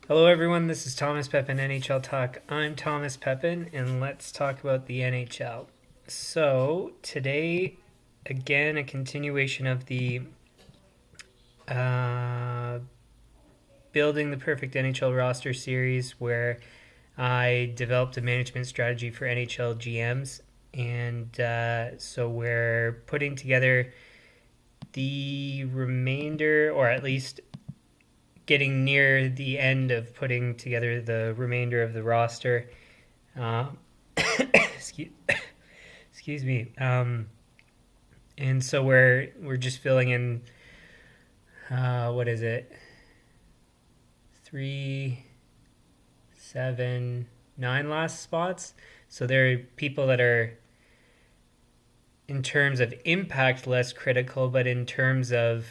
Hello, everyone. This is Thomas Pepin, NHL Talk. I'm Thomas Pepin, and let's talk about the NHL. So, today, again, a continuation of the uh, Building the Perfect NHL Roster series where I developed a management strategy for NHL GMs. And so, we're putting together the remainder, or at least getting near the end of putting together the remainder of the roster. Uh, excuse, excuse me. And so we're just filling in. What is it? 3, 7, 9 last spots. So there are people that are, in terms of impact, less critical, but in terms of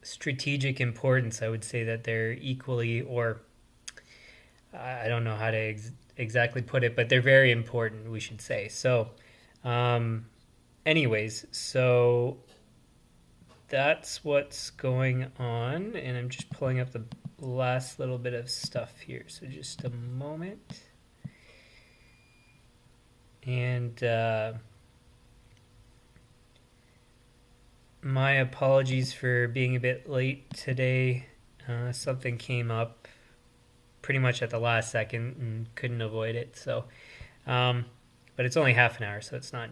strategic importance, I would say that they're equally, or I don't know how to exactly put it, but they're very important, we should say. So, um, anyways, so that's what's going on, and I'm just pulling up the last little bit of stuff here. So, just a moment. And my apologies for being a bit late today. Something came up pretty much at the last second and couldn't avoid it. So, but it's only half an hour, so it's not,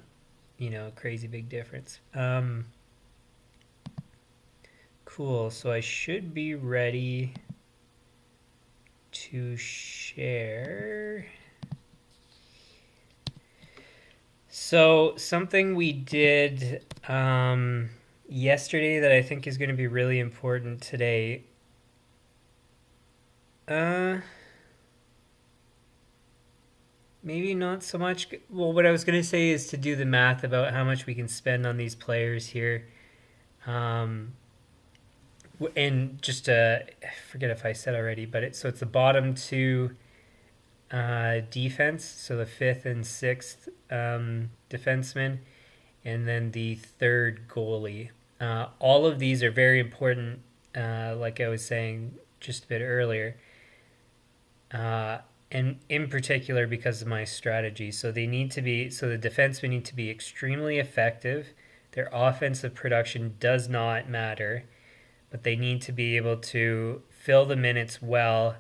a crazy big difference. Cool. So I should be ready to share. So something we did yesterday that I think is going to be really important today. Maybe not so much. Well, what I was going to say is to do the math about how much we can spend on these players here. And just I forget if I said already, but it's the bottom two defense, so the fifth and sixth defensemen, and then the third goalie. All of these are very important, like I was saying just a bit earlier, and in particular because of my strategy. So the defensemen need to be extremely effective. Their offensive production does not matter, but they need to be able to fill the minutes well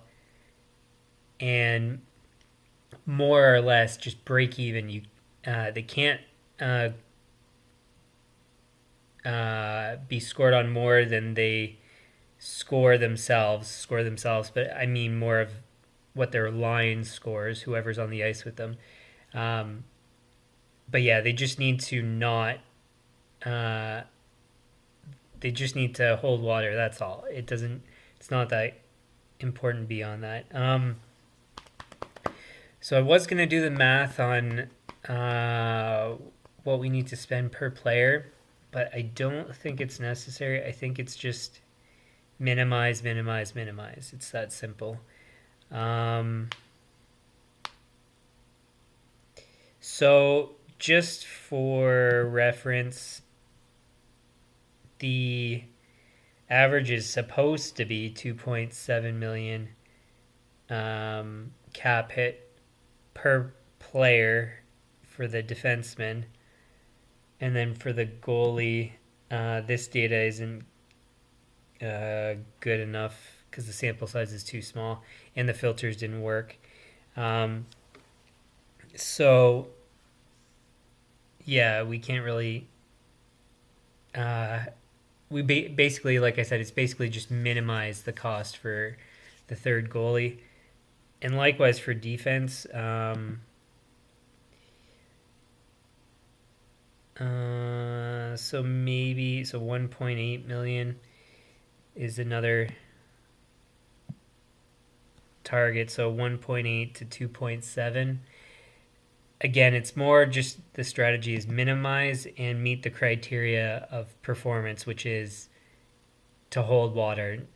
and more or less just break even. They can't be scored on more than they score themselves, but I mean more of what their line scores, whoever's on the ice with them. But yeah, they just need to not. They just need to hold water. That's all. It's not that important beyond that. So I was gonna do the math on what we need to spend per player, but I don't think it's necessary. I think it's just minimize, minimize, minimize. It's that simple. So just for reference, the average is supposed to be 2.7 million cap hit per player for the defenseman, and then for the goalie, this data isn't good enough because the sample size is too small and the filters didn't work. So yeah, we can't really. Basically, like I said, it's basically just minimize the cost for the third goalie, and likewise for defense. So 1.8 million is another target. So 1.8 to 2.7. Again, it's more just the strategy is minimize and meet the criteria of performance, which is to hold water,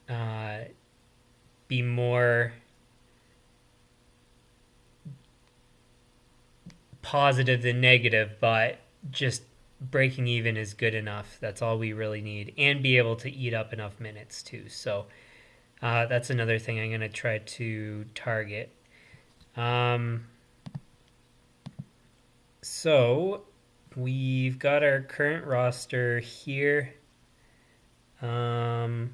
be more positive than negative, but just breaking even is good enough. That's all we really need, and be able to eat up enough minutes too. So That's another thing I'm going to try to target. So we've got our current roster here. Where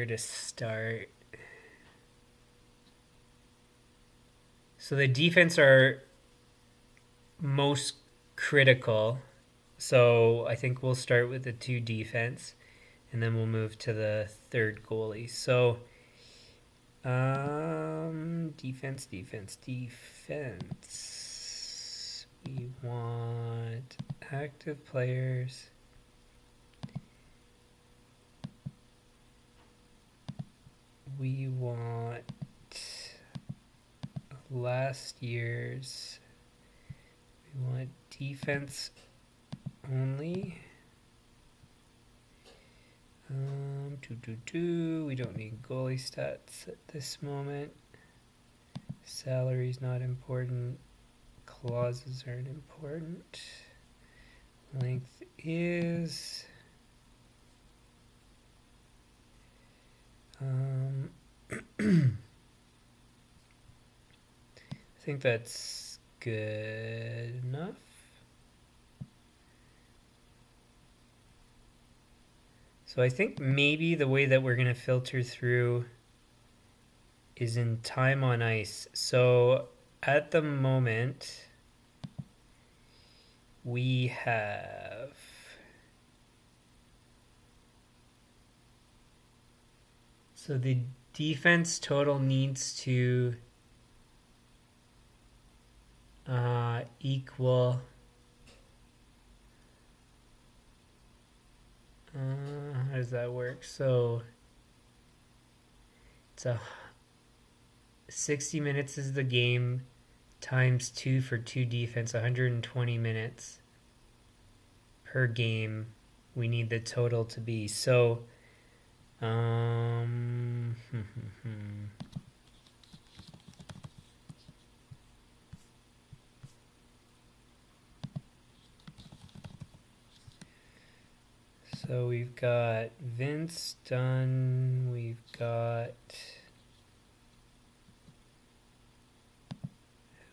to start? So the defense are most critical. So I think we'll start with the 2 defense, and then we'll move to the 3rd goalie. So defense. We want active players. We want last year's. We want defense only. We don't need goalie stats at this moment. Salary's not important. Clauses aren't important. Length is. I think that's good enough. So I think maybe the way that we're going to filter through is in time on ice. So at the moment, we have so the defense total needs to equal how does that work? So it's 60 minutes is the game times 2 for 2 defense, 120 minutes per game we need the total to be. So so we've got Vince done, we've got,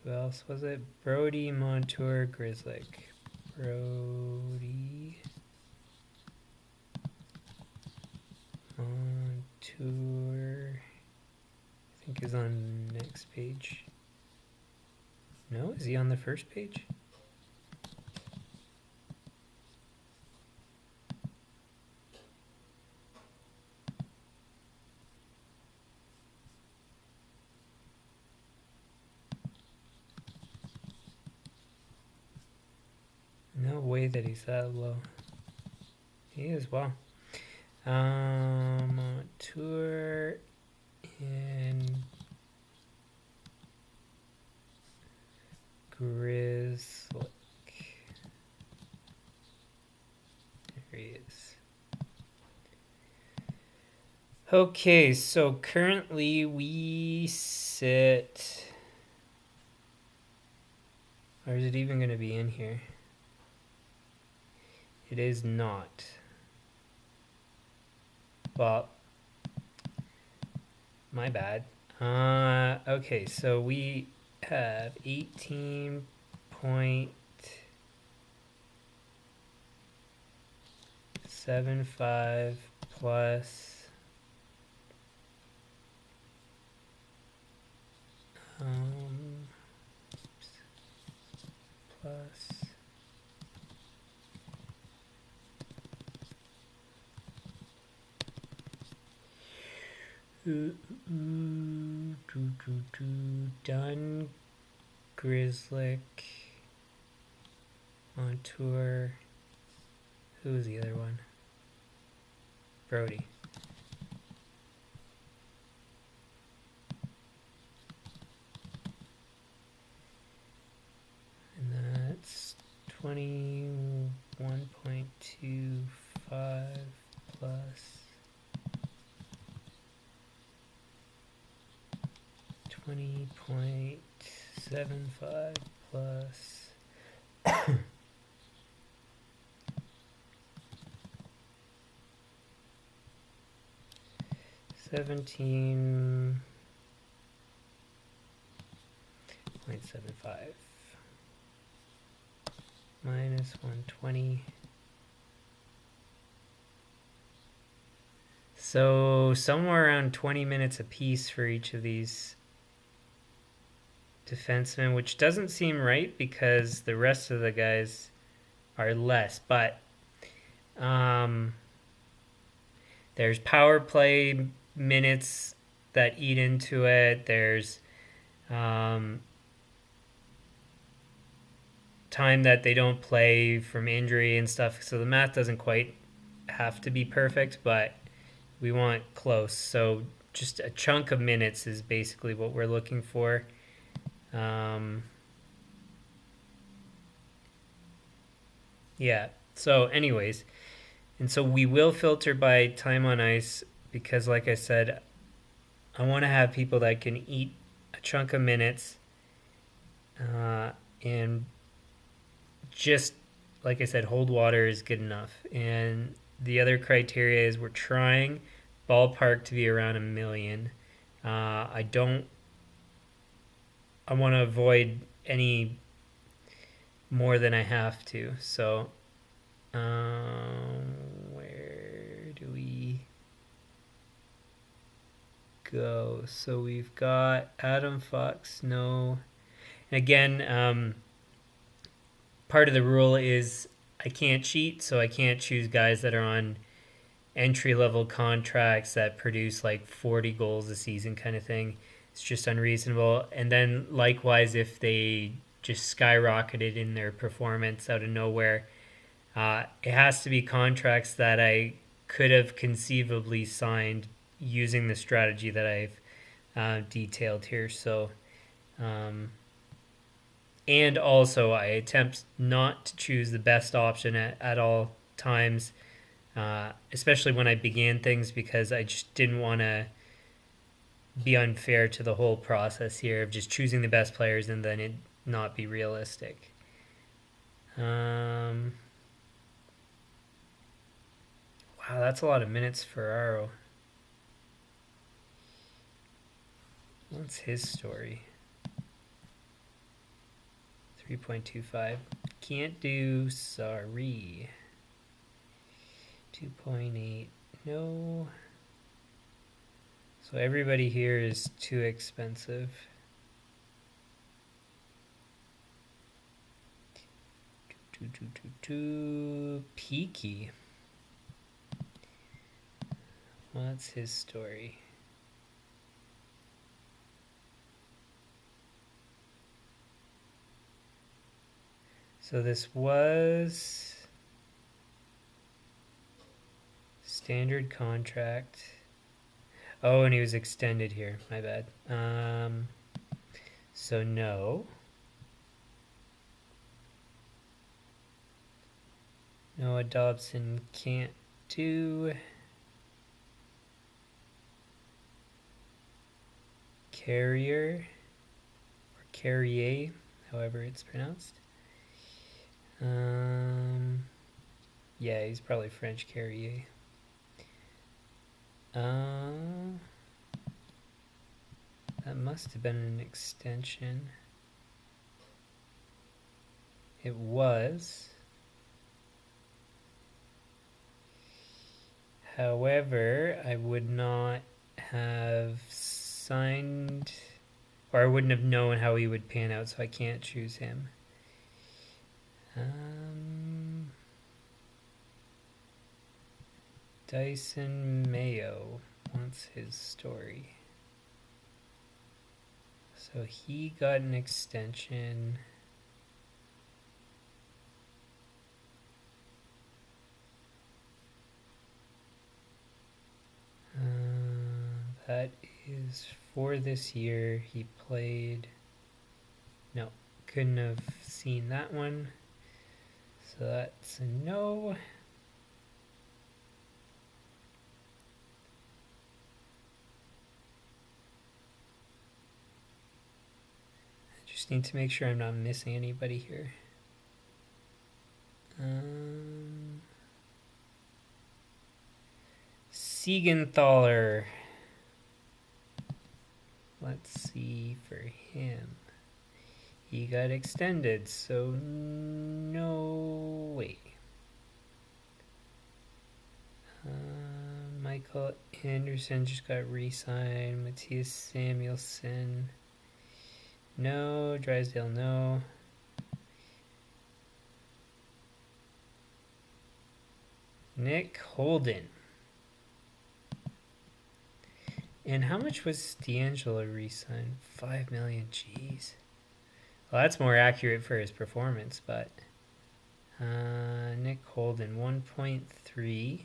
who else was it? Brody, Montour, Grizzlick. Brody, Montour, I think is on the next page. No, is he on the first page? No way that he's that low. He is, wow. Montour and Grizzlick. There he is. Okay, so currently we sit... Or is it even going to be in here? It is not. Well, my bad. Okay, so we have 18.75 plus plus done. Grizzlick, Montour. Who was the other one? Brody. And that's 21.25 plus 20.75 plus 17.75 minus 120. So somewhere around 20 minutes apiece for each of these defensemen, which doesn't seem right because the rest of the guys are less. But there's power play minutes that eat into it. There's time that they don't play from injury and stuff. So the math doesn't quite have to be perfect, but we want close. So just a chunk of minutes is basically what we're looking for. Yeah. So anyways, and so we will filter by time on ice because, like I said, I want to have people that can eat a chunk of minutes and just, like I said, hold water is good enough. And the other criteria is we're trying ballpark to be around 1 million. I want to avoid any more than I have to. So where do we go? So we've got Adam Fox, no. And again, part of the rule is I can't cheat, so I can't choose guys that are on entry-level contracts that produce like 40 goals a season kind of thing. It's just unreasonable. And then likewise, if they just skyrocketed in their performance out of nowhere, it has to be contracts that I could have conceivably signed using the strategy that I've detailed here. So, and also I attempt not to choose the best option at all times, especially when I began things, because I just didn't want to be unfair to the whole process here of just choosing the best players and then it not be realistic. Wow, that's a lot of minutes for Aro. What's his story? 3.25. Can't do, sorry. 2.8. No. So everybody here is too expensive. Too peaky. What's his story? So this was standard contract. Oh, and he was extended here. My bad. So no. Noah Dobson can't do. Carrier or Carrier, however it's pronounced. Yeah, he's probably French. Carrier. That must have been an extension. It was. However, I would not have signed, or I wouldn't have known how he would pan out, so I can't choose him. Dyson Mayo wants his story. So he got an extension. That is for this year. He played. No, couldn't have seen that one. So that's a no. I just need to make sure I'm not missing anybody here. Siegenthaler. let's see for him. He got extended, so no way. Michael Anderson just got re-signed. Matthias Samuelson, no. Drysdale, no. Nick Holden. And how much was D'Angelo re-signed? $5 million. Jeez. Well, that's more accurate for his performance, but Nick Holden, 1.3.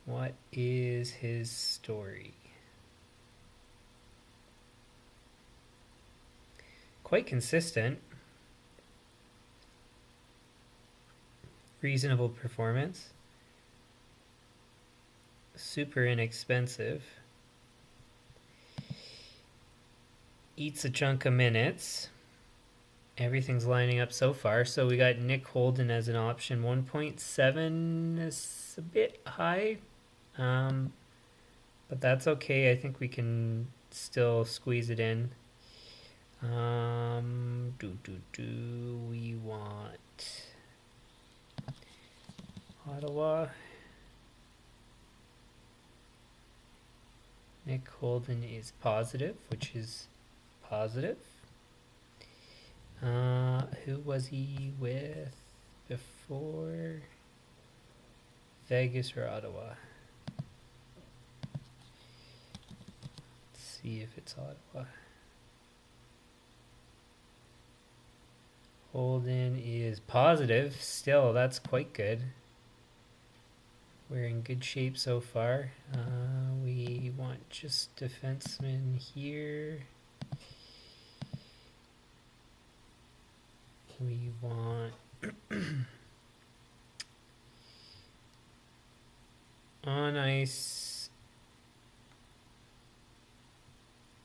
What is his story? Quite consistent. Reasonable performance. Super inexpensive. Eats a chunk of minutes. Everything's lining up so far. So we got Nick Holden as an option. 1.7 is a bit high. But that's okay. I think we can still squeeze it in. We want Ottawa. Nick Holden is positive, which is positive. Who was he with before? Vegas or Ottawa? Let's see if it's Ottawa. Holden is positive. Still, that's quite good. We're in good shape so far. We want just defensemen here. We want on ice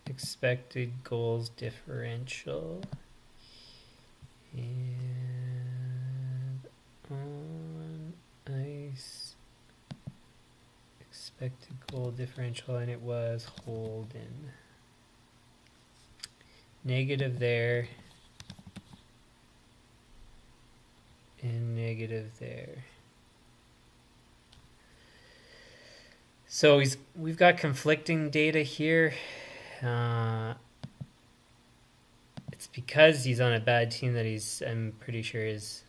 expected goals differential and on ice expected goal differential, and it was Holden. Negative there. And negative there. So we've got conflicting data here. It's because he's on a bad team that I'm pretty sure his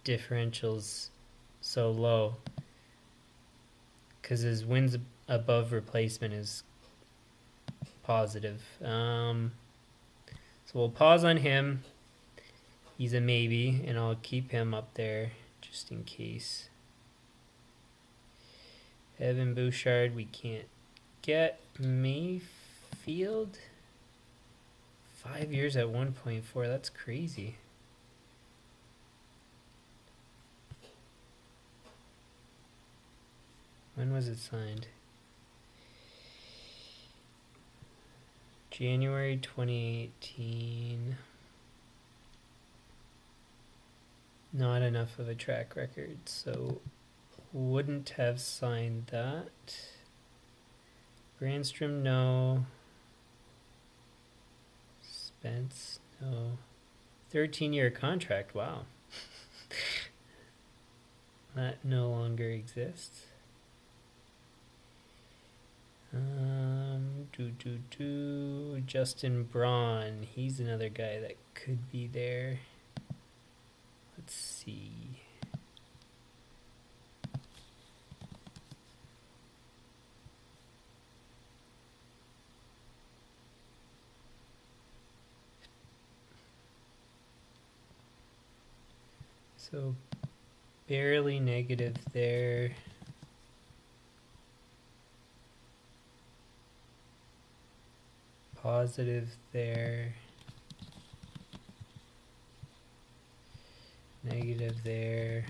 differential's so low. Because his wins above replacement is positive. So we'll pause on him. He's a maybe, and I'll keep him up there just in case. Evan Bouchard, we can't get. Mayfield, 5 years at 1.4. That's crazy. When was it signed? January 2018. Not enough of a track record, so wouldn't have signed that. Grandstrom, no. Spence, no. 13-year contract, wow. That no longer exists. Justin Braun, he's another guy that could be there. Let's see. So barely negative there. Positive there. Negative there.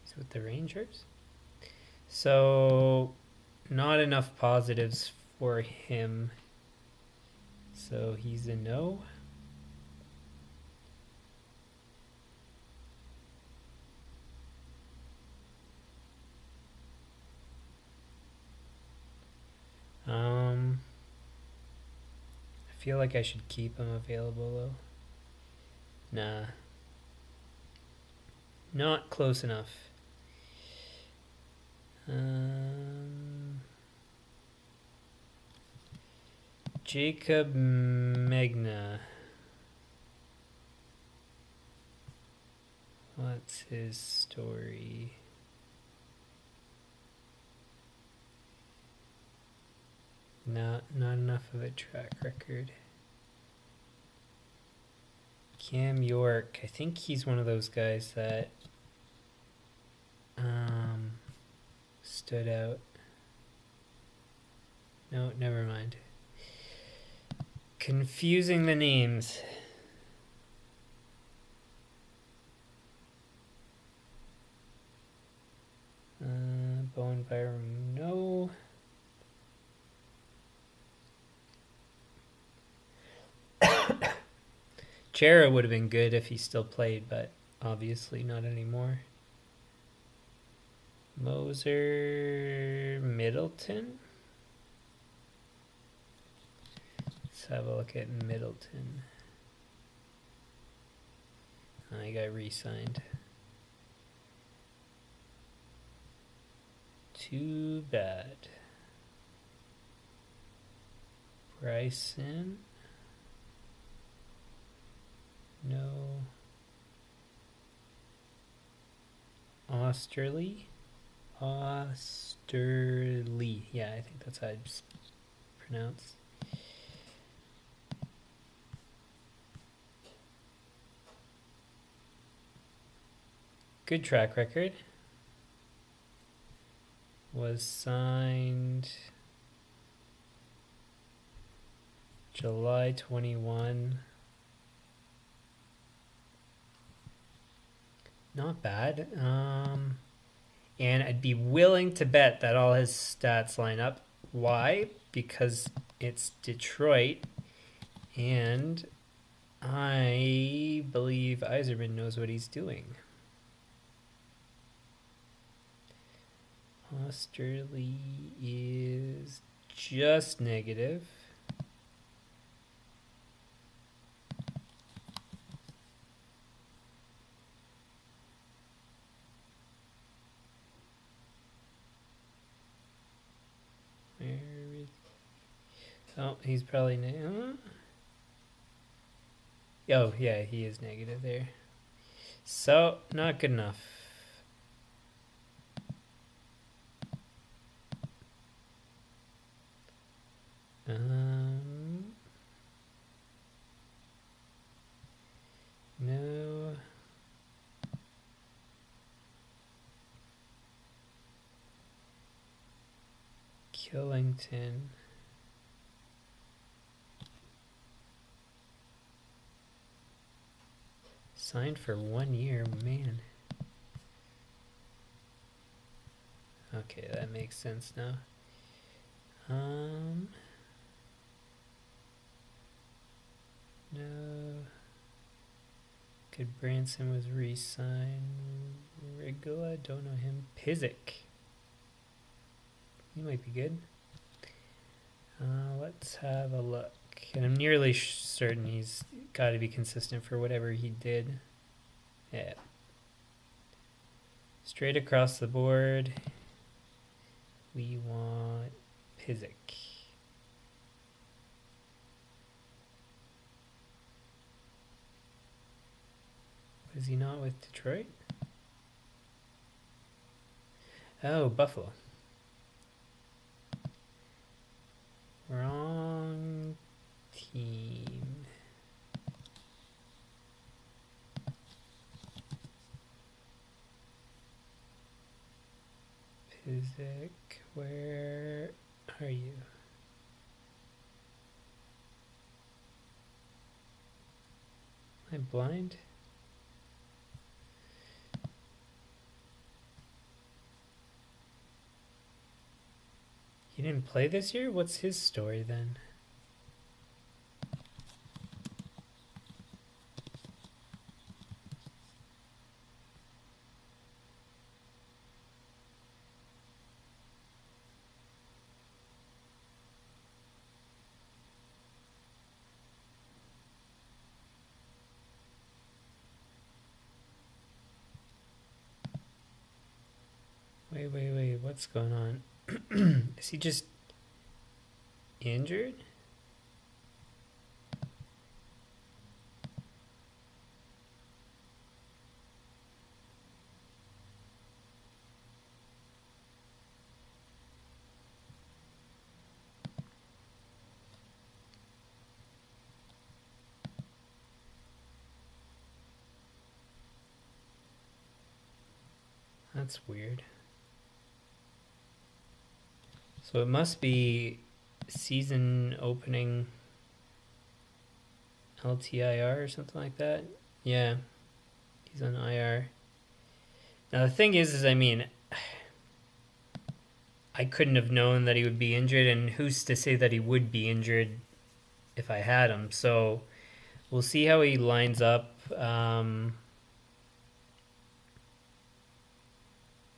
He's with the Rangers. So not enough positives for him. So he's a no. feel like I should keep him available though. Nah. Not close enough. Jacob Magna. What's his story? Not enough of a track record. Cam York. I think he's one of those guys that stood out. No, never mind. Confusing the names. Bone Byram, no. Chera would have been good if he still played, but obviously not anymore. Moser Middleton. Let's have a look at Middleton. Oh, he got re-signed. Too bad. Bryson. No. Osterley. Yeah, I think that's how it's pronounced. Good track record. Was signed July 21. Not bad. And I'd be willing to bet that all his stats line up. Why? Because it's Detroit, and I believe Yzerman knows what he's doing. Osterley is just negative. Oh, he's probably oh, yeah, he is negative there. So, not good enough. No. Killington. Signed for 1 year, man. Okay, that makes sense now. No. Good Branson was re-signed. Regula, don't know him. Pizik. He might be good. Let's have a look. And I'm nearly certain he's got to be consistent for whatever he did. Yeah. Straight across the board, we want Pizik. Was he not with Detroit? Oh, Buffalo. Wrong team. Pizik, where are you? Am I blind? He didn't play this year? What's his story then? What's going on? Is he just injured? That's weird. So it must be season opening LTIR or something like that. Yeah, he's on IR. Now the thing is I mean, I couldn't have known that he would be injured, and who's to say that he would be injured if I had him? So we'll see how he lines up.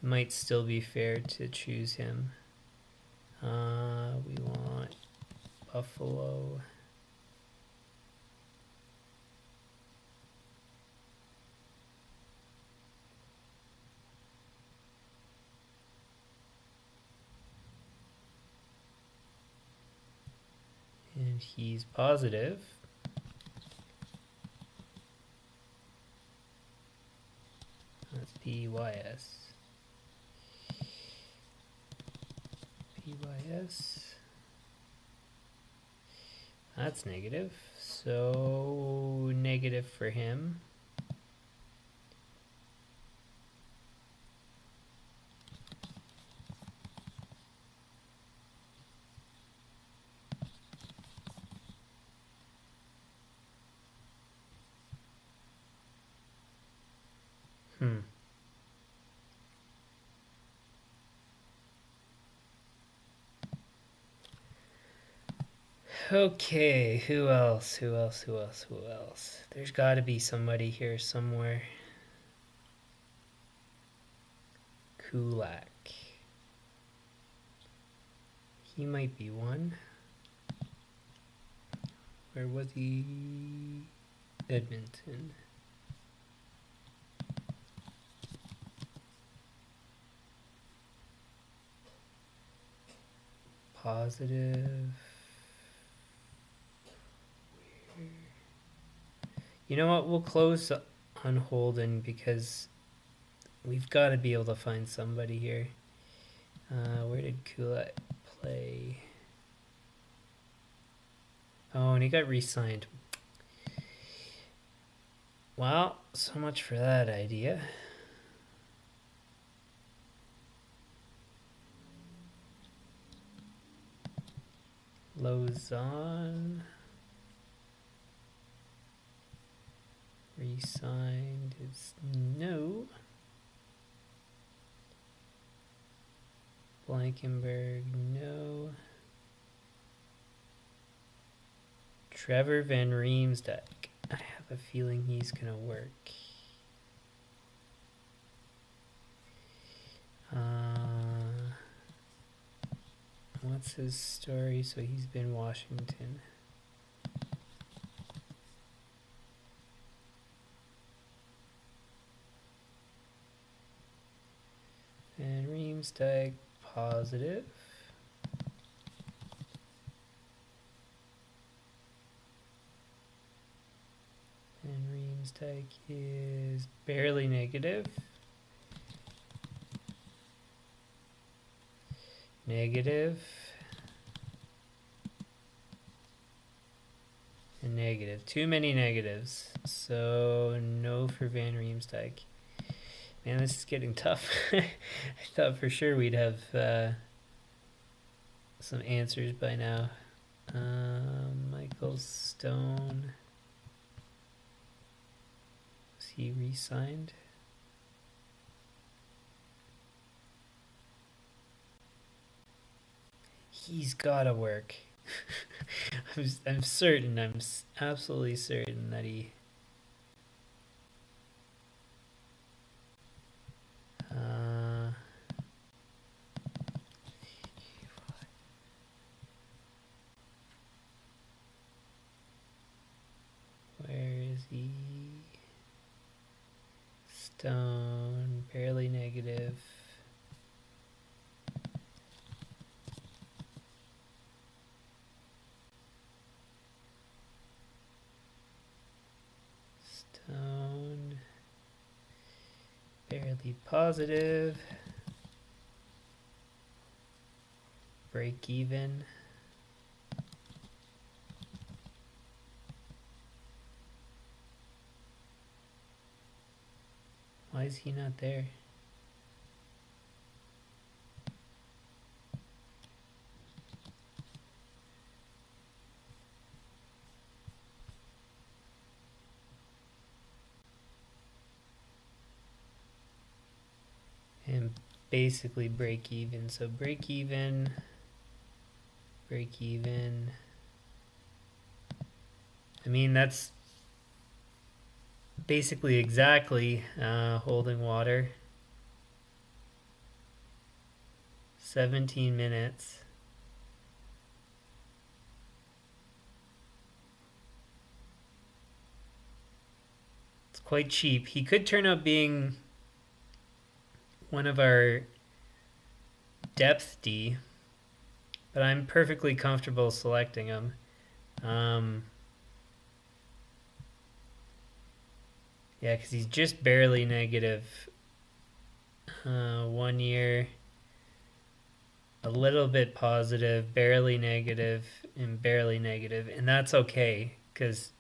Might still be fair to choose him. We want Buffalo. And he's positive. That's PYS. PYS. That's negative. So negative for him. Okay, who else? There's got to be somebody here somewhere. Kulak. He might be one. Where was he? Edmonton. Positive. You know what? We'll close on Holden because we've got to be able to find somebody here. Where did Kulak play? Oh, and he got re-signed. Well, so much for that idea. Lausanne. Re-signed is no. Blankenberg, no. Trevor Van Riemsdyk. I have a feeling he's gonna work. What's his story? So he's been Washington. Van Riemsdyk, positive. Van Riemsdyk is barely negative. Negative. And negative. Too many negatives. So no for Van Riemsdyk. Man, this is getting tough. I thought for sure we'd have some answers by now. Michael Stone. Was he re-signed? He's gotta work. I'm certain. I'm absolutely certain that he. Where is he? Stone, barely negative. be positive. Break even. Why is he not there? And basically break even. So break even. Break even. I mean, that's basically exactly holding water. 17 minutes. It's quite cheap. He could turn out being one of our depth D, but I'm perfectly comfortable selecting him. Yeah, because he's just barely negative. 1 year, a little bit positive, barely negative, and barely negative. And that's okay, because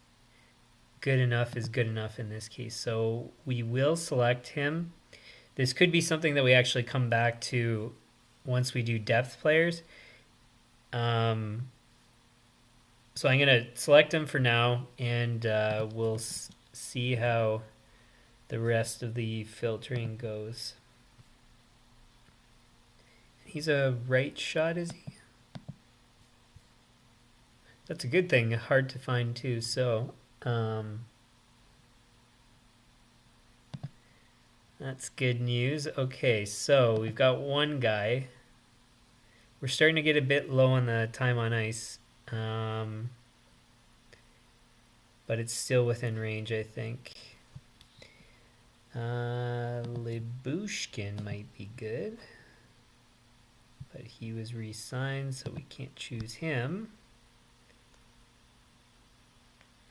good enough is good enough in this case. So we will select him. This could be something that we actually come back to once we do depth players. So I'm going to select him for now, and we'll see how the rest of the filtering goes. He's a right shot, is he? That's a good thing. Hard to find too. So that's good news. Okay, so we've got one guy. We're starting to get a bit low on the time on ice. But it's still within range, I think. Lyubushkin might be good. But he was re-signed, so we can't choose him.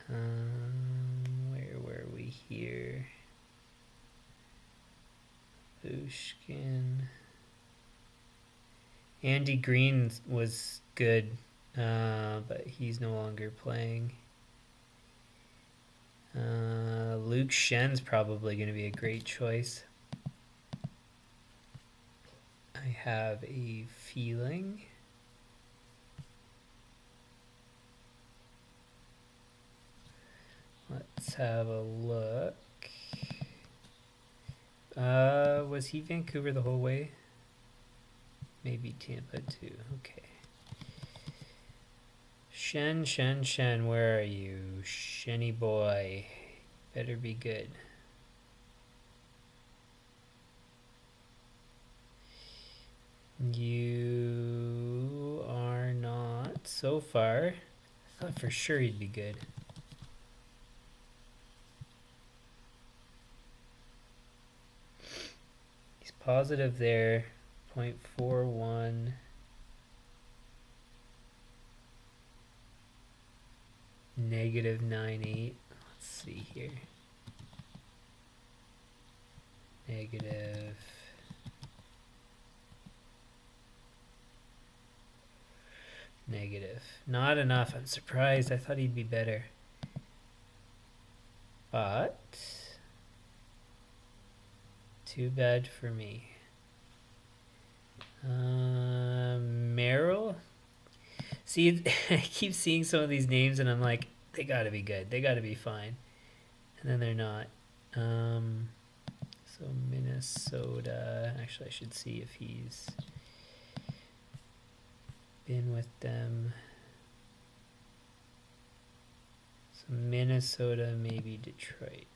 Where were we here? Bushkin. Andy Green was good, but he's no longer playing. Luke Schen's probably going to be a great choice. I have a feeling. Let's have a look. Was he Vancouver the whole way? Maybe Tampa too. Okay. Shen, where are you? Shenny boy. Better be good. You are not so far. I thought for sure he'd be good. He's positive there. 0.41. Negative 9.8. Let's see here. Negative. Negative. Not enough. I'm surprised. I thought he'd be better. But too bad for me. Merrill? See, I keep seeing some of these names and I'm like, they gotta be good. They gotta be fine. And then they're not. So Minnesota. Actually, I should see if he's been with them. So Minnesota, maybe Detroit.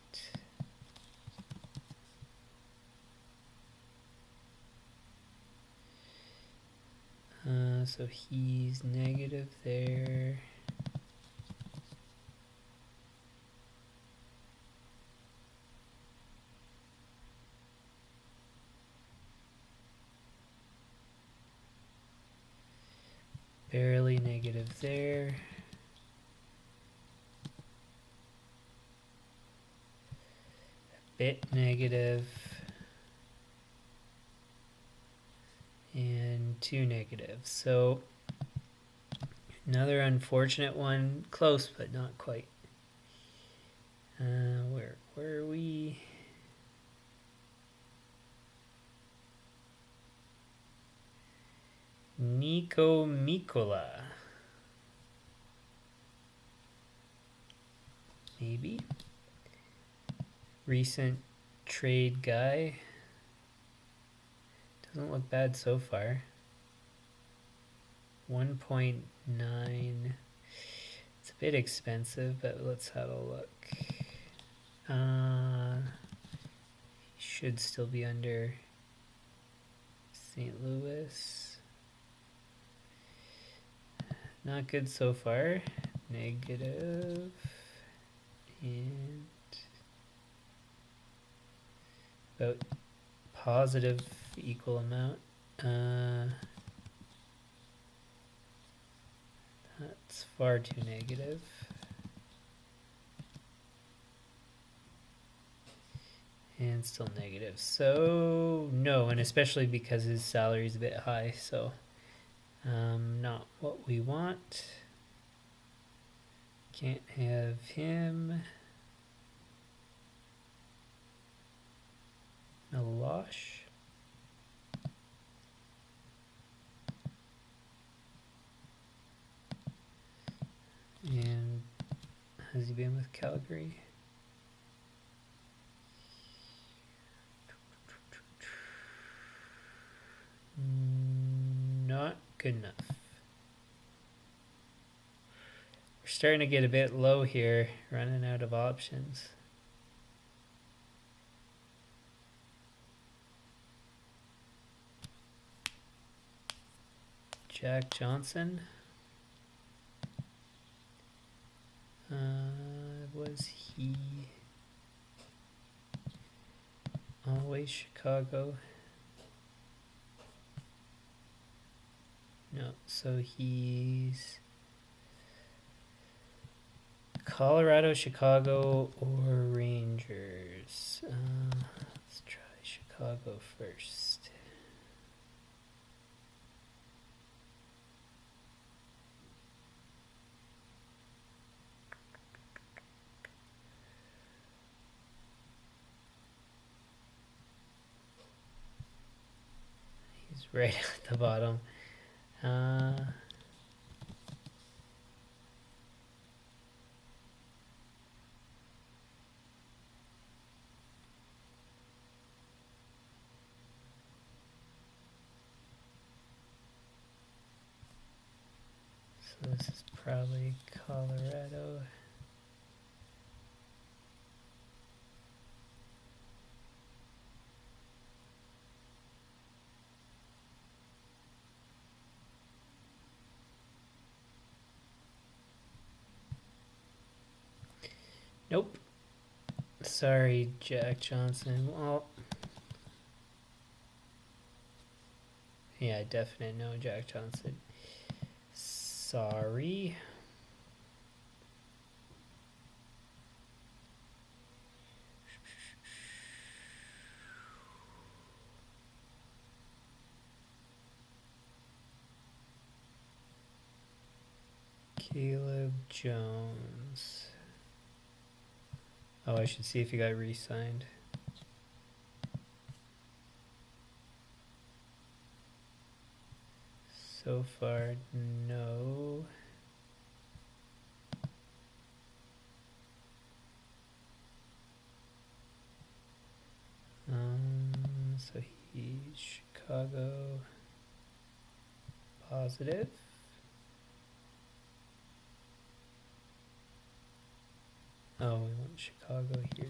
So he's negative there. Barely negative there. A bit negative. and 2 negative. So another unfortunate one. Close, but not quite. Where are we? Nico Mikola. Maybe. Recent trade guy. Doesn't look bad so far. 1.9. It's a bit expensive, but let's have a look. Should still be under St. Louis. Not good so far. Negative. And about positive equal amount. That's far too negative. And still negative. So no, and especially because his salary is a bit high, so not what we want. Can't have him. Milosh. And has he been with Calgary? Not good enough. We're starting to get a bit low here, running out of options. Jack Johnson. Was he always Chicago? No, so he's Colorado, Chicago, or Rangers. Let's try Chicago first. He's right at the bottom. So this is probably Colorado. Nope. Sorry, Jack Johnson. Well, yeah, definite no, Jack Johnson. Sorry. Caleb Jones. Oh, I should see if he got re-signed. So far, no. So he's Chicago positive. Oh, we want Chicago here.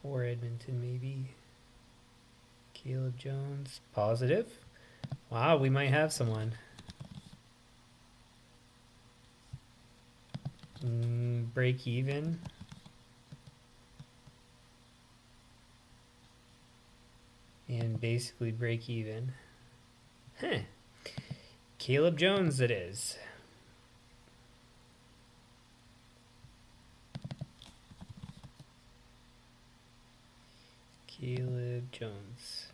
Or Edmonton, maybe. Caleb Jones, positive. Wow, we might have someone. Break even. And basically break even. Huh. Caleb Jones it is. Caleb Jones.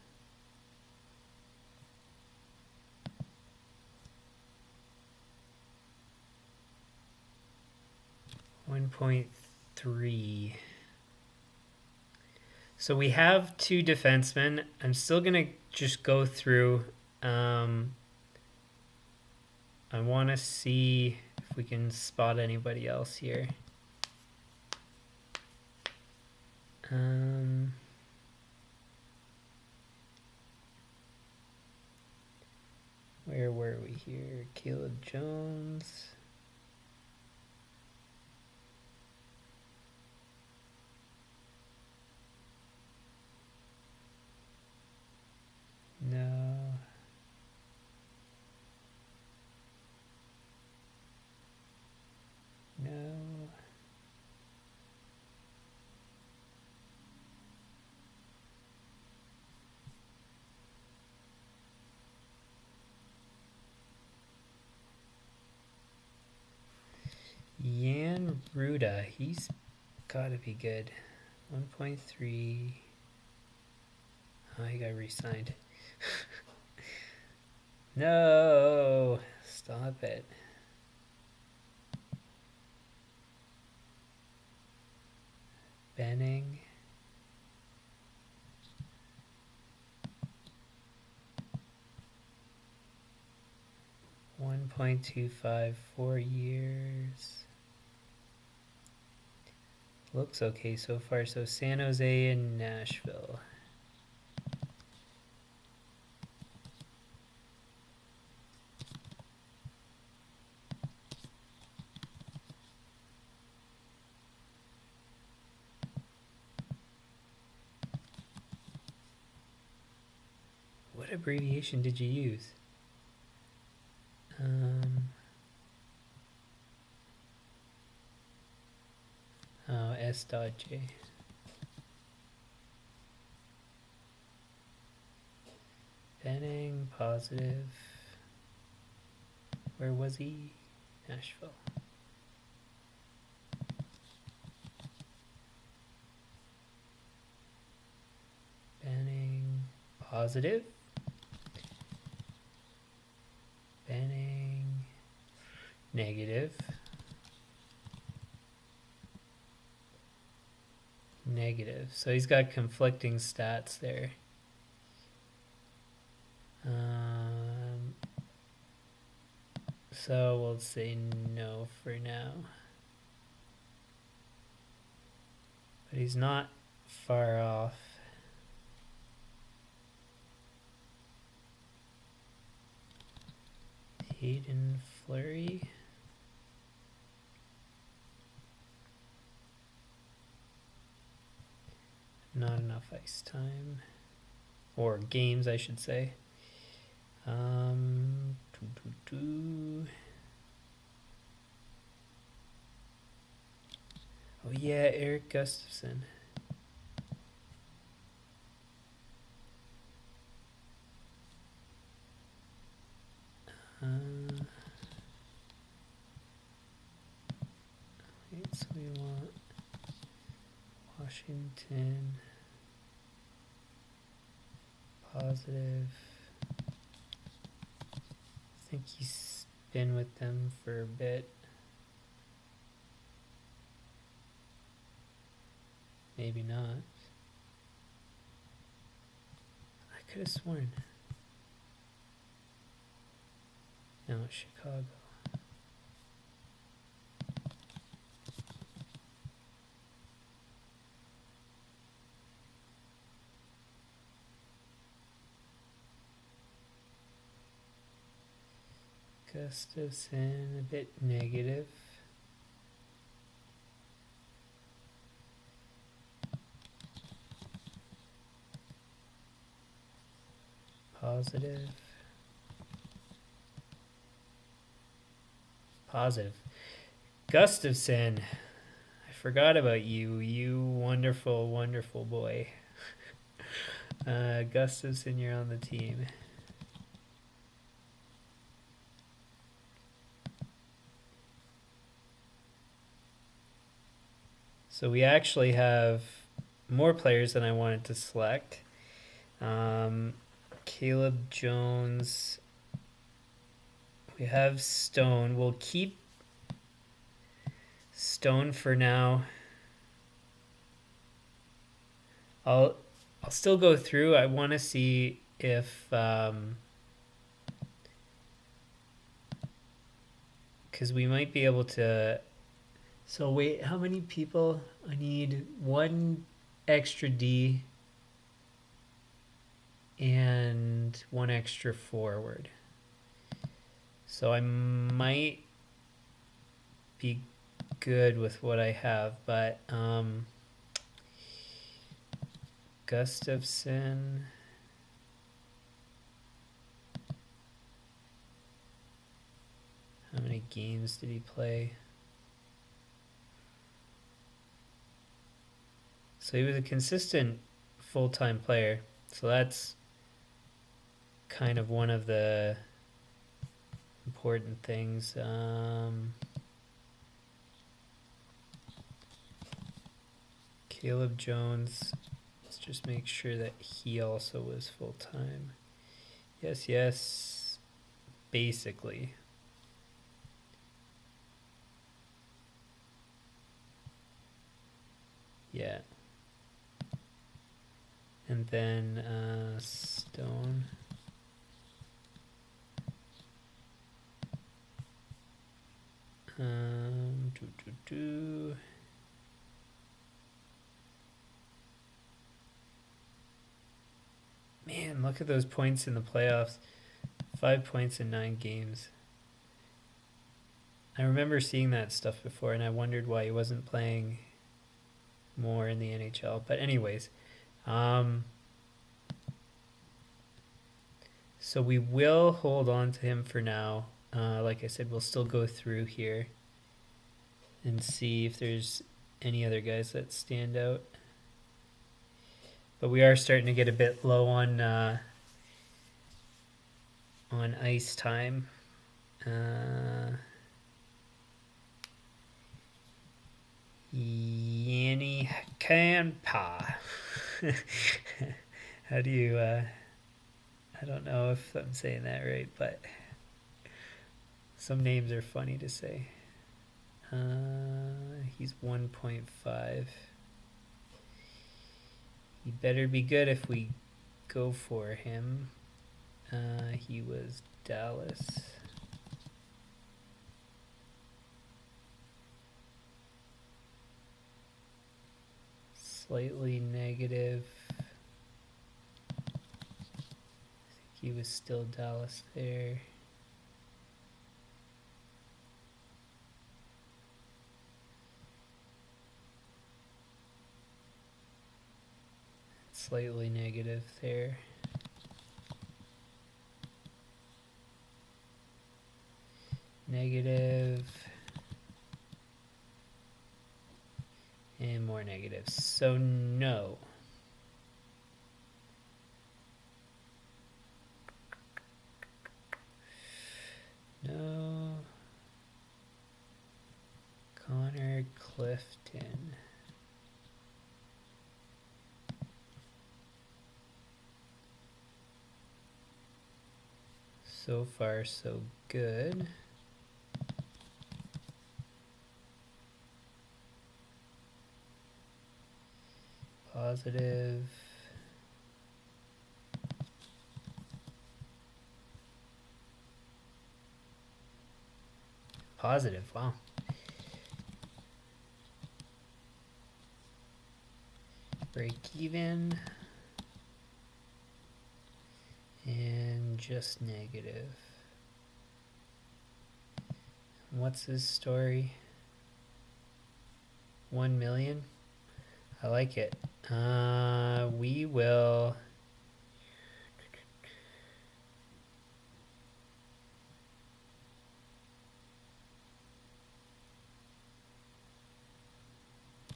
1.3. So we have 2 defensemen. I'm still going to just go through. I want to see if we can spot anybody else here. Where were we here? Caleb Jones. No. No. Jan Ruda, he's got to be good. 1.3. Oh, he got re-signed. No, stop it. Benning. $1.25, 4 years. Looks okay so far. So San Jose and Nashville. What abbreviation did you use? Oh, S.J. Benning, positive. Where was he? Nashville. Benning, positive. Benning, negative. Negative. So he's got conflicting stats there. So we'll say no for now. But he's not far off. Hayden Fleury. Not enough ice time. Or games, I should say. Oh yeah, Eric Gustafson. Wait, so we want Washington. Positive. I think he's been with them for a bit. Maybe not. I could have sworn. No, Chicago. Gustafson, a bit negative. Positive. Positive. Gustafson, I forgot about you. You wonderful, wonderful boy. Gustafson, you're on the team. So we actually have more players than I wanted to select. Caleb Jones. We have Stone. We'll keep Stone for now. I'll still go through. I want to see if because we might be able to. So wait, how many people? I need one extra D and one extra forward. So I might be good with what I have, but Gustafson. How many games did he play? So he was a consistent full-time player. So that's kind of one of the important things. Caleb Jones. Let's just make sure that he also was full-time. Yes. Basically. Yeah. And then Stone. Man, look at those points in the playoffs. 5 points in 9 games. I remember seeing that stuff before, and I wondered why he wasn't playing more in the NHL. But anyways, so we will hold on to him for now. Like I said, we'll still go through here and see if there's any other guys that stand out. But we are starting to get a bit low on ice time. Yanni Kampa. How do you... I don't know if I'm saying that right, but some names are funny to say. He's 1.5. He better be good if we go for him. He was Dallas. Slightly negative. I think he was still Dallas there. Slightly negative there. Negative. And more negatives. So no. No. Connor Clifton. So far, so good. Positive. Positive, wow. Break even. And just negative. What's his story? 1 million? I like it. We will...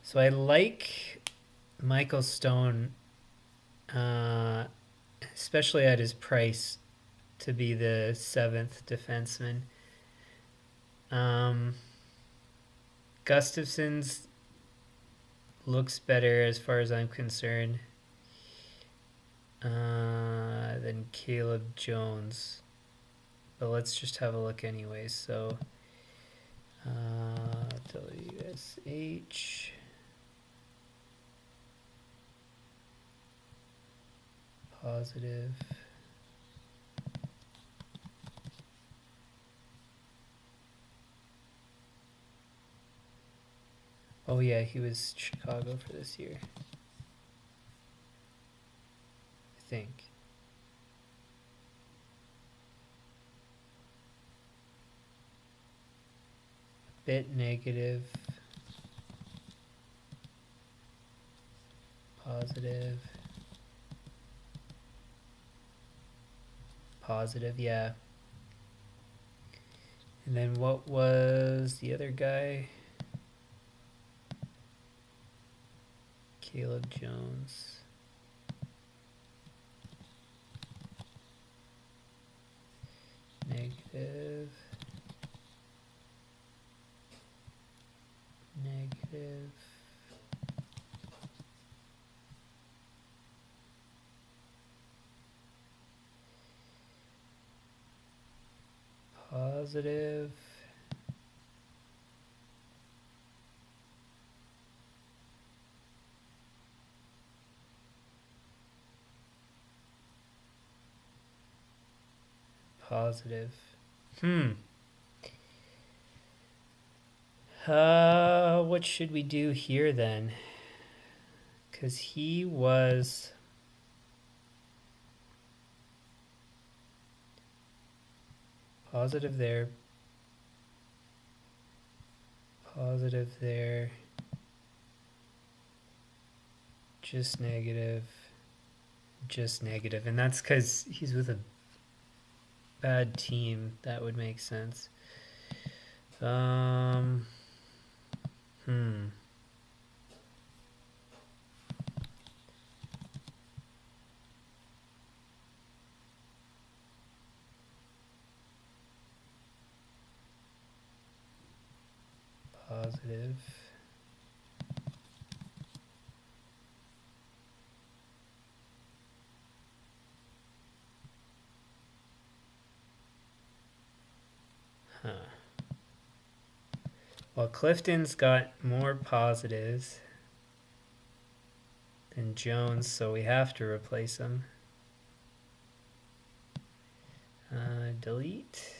So I like Michael Stone, especially at his price, to be the 7th defenseman. Gustafson's looks better as far as I'm concerned than Caleb Jones. But let's just have a look anyways. So let's WSH. Positive. Oh yeah, he was Chicago for this year, I think. Bit negative. Positive. Positive, yeah. And then what was the other guy? Caleb Jones. Negative. Negative. Positive. Positive. What should we do here then? Because he was positive there. Positive there. Just negative. Just negative. And that's because he's with a bad team. That would make sense. Positive. Well, Clifton's got more positives than Jones, so we have to replace him. Delete.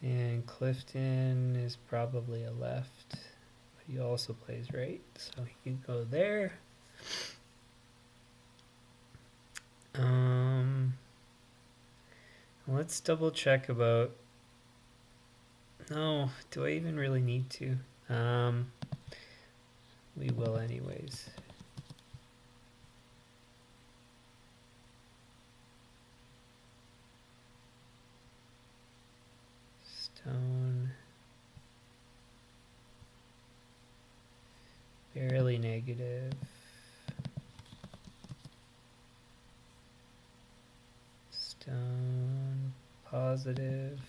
And Clifton is probably a left, but he also plays right, so he can go there. Let's double check about. No, do I even really need to? We will anyways. Stone. Barely negative. Stone. Positive.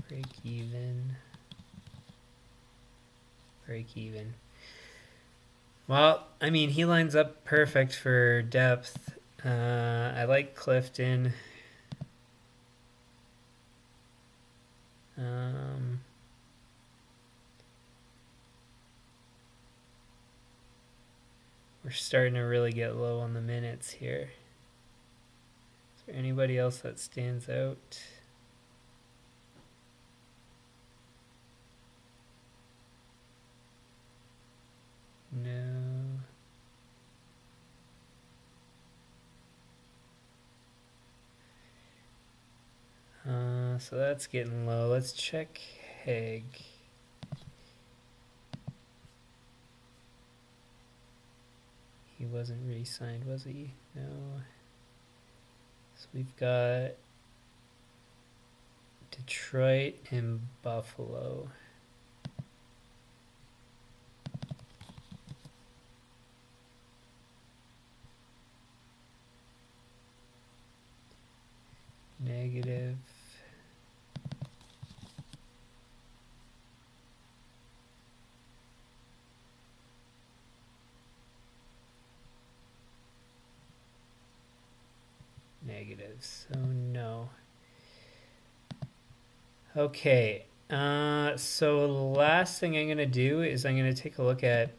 Break even. Break even. Well, I mean, he lines up perfect for depth. I like Clifton. We're starting to really get low on the minutes here. Is there anybody else that stands out? No. So that's getting low. Let's check Haig. He wasn't re-signed, was he? No. So we've got Detroit and Buffalo. Negative. negatives, so no. Okay, so the last thing I'm going to do is I'm going to take a look at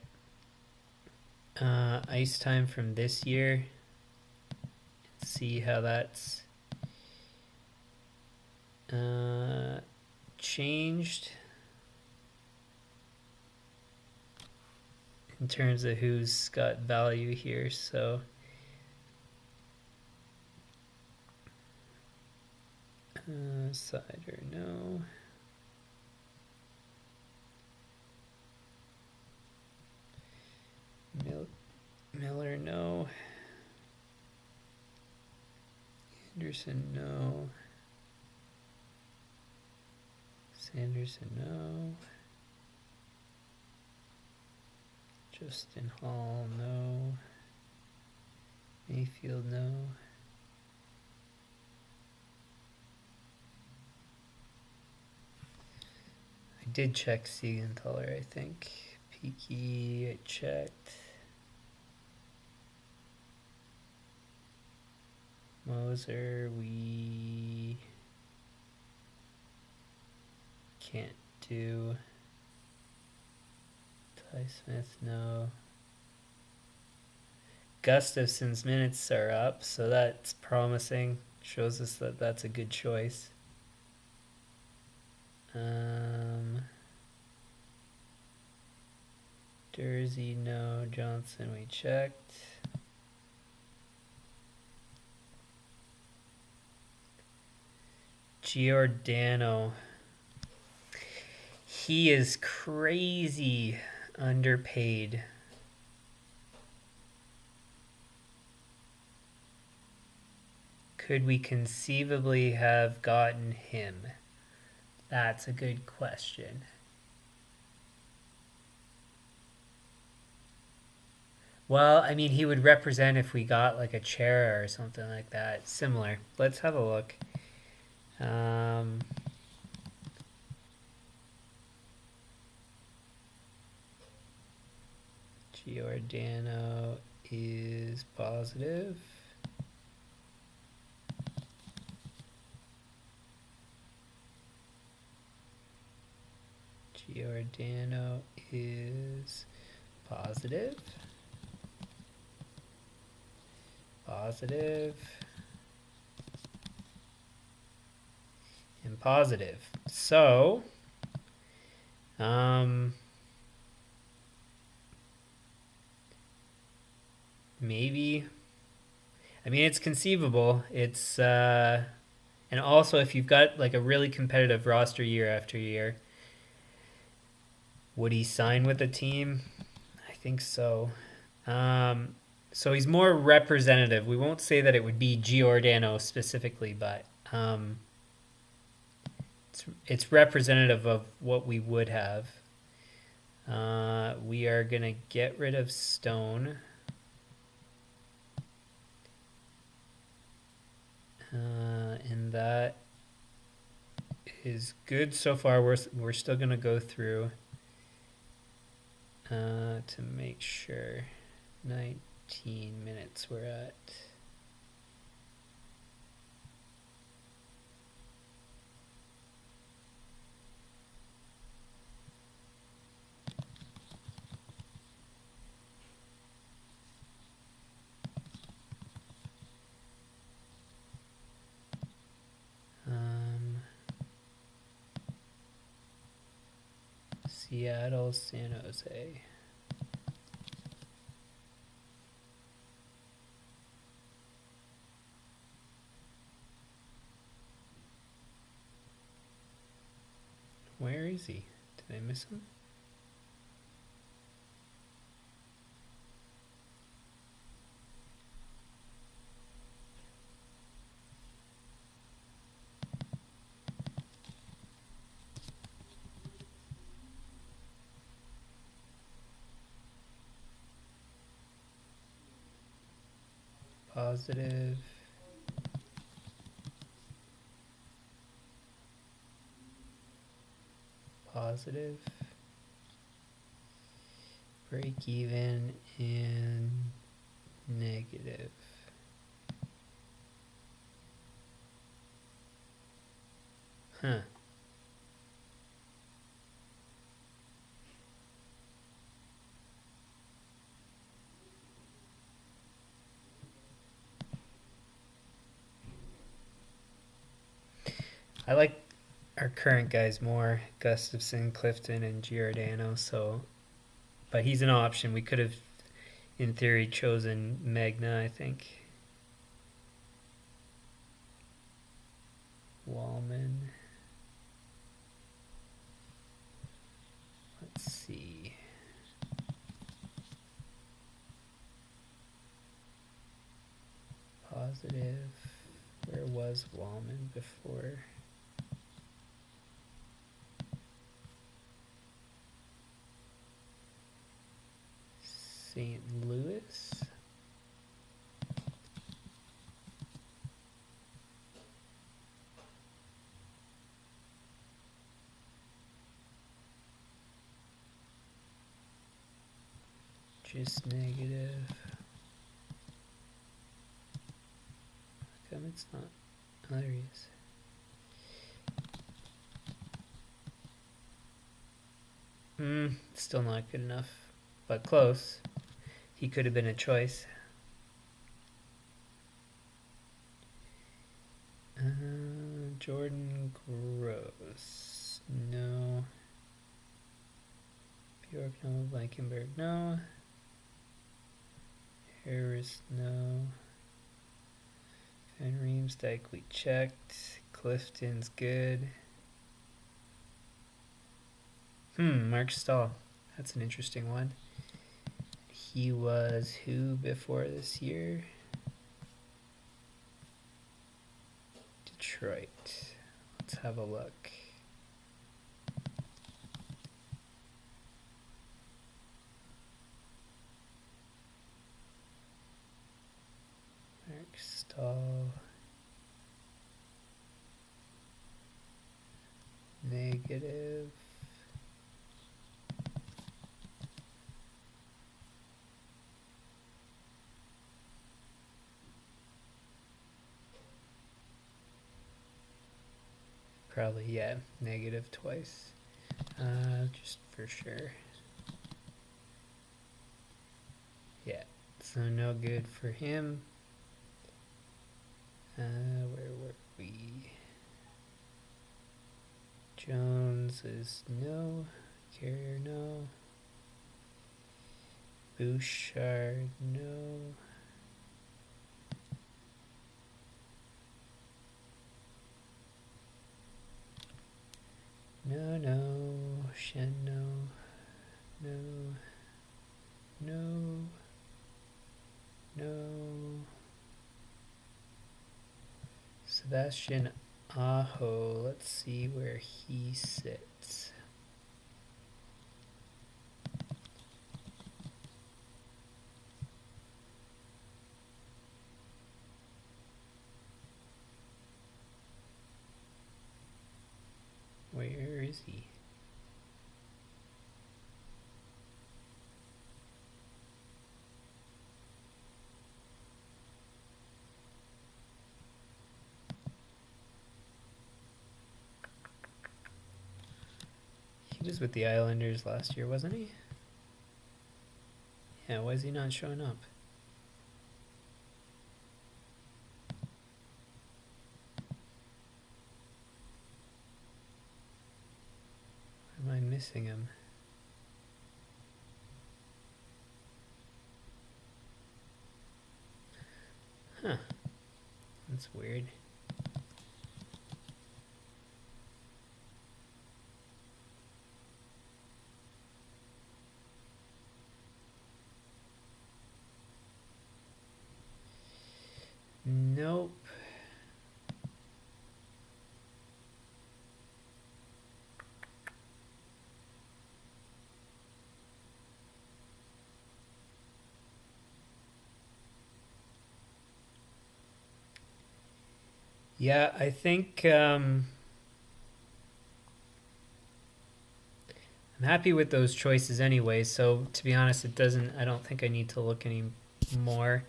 ice time from this year. See how that's changed in terms of who's got value here. So Sider, no. Miller, no. Anderson, no. Sanderson, no. Justin Hall, no. Mayfield, no. I did check Siegenthaler, I think. Peaky, I checked. Moser, we can't do. Ty Smith, no. Gustafson's minutes are up, so that's promising. Shows us that that's a good choice. Jersey, no. Johnson, we checked. Giordano. He is crazy underpaid. Could we conceivably have gotten him? That's a good question. Well, I mean, he would represent if we got like a chair or something like that. Similar. Let's have a look. Giordano is positive. Giordano is positive. Positive. And positive. So, maybe, I mean, it's conceivable. It's, and also if you've got like a really competitive roster year after year, would he sign with the team? I think so. So he's more representative. We won't say that it would be Giordano specifically, but it's representative of what we would have. We are going to get rid of Stone. And that is good so far. We're still going to go through to make sure. 19 minutes we're at. Seattle, San Jose. Where is he? Did I miss him? Positive. Positive. Break even and negative. Huh. I like our current guys more, Gustafson, Clifton, and Giordano. So, but he's an option. We could have, in theory, chosen Magna, I think. Wallman. Let's see. Positive. Where was Wallman before? St. Louis. Just negative. How come it's not? Oh, there he is. Still not good enough, but close. He could have been a choice. Jordan Gross. No. Bjork, no. Blankenberg, no. Harris, no. Van Riemsdyk, we checked. Clifton's good. Mark Stahl. That's an interesting one. He was who before this year? Detroit. Let's have a look. Mark Stahl. Negative. Probably, yeah, negative twice. Just for sure. Yeah, so no good for him. Where were we? Jones is no. Carrier, no. Bouchard, no. No. Shen, no. No. Sebastian Aho. Let's see where he sits. Where is he? He was with the Islanders last year, wasn't he? Yeah, why is he not showing up? Am I missing him? Huh. That's weird. Nope. Yeah, I think I'm happy with those choices anyway. So to be honest, I don't think I need to look any more.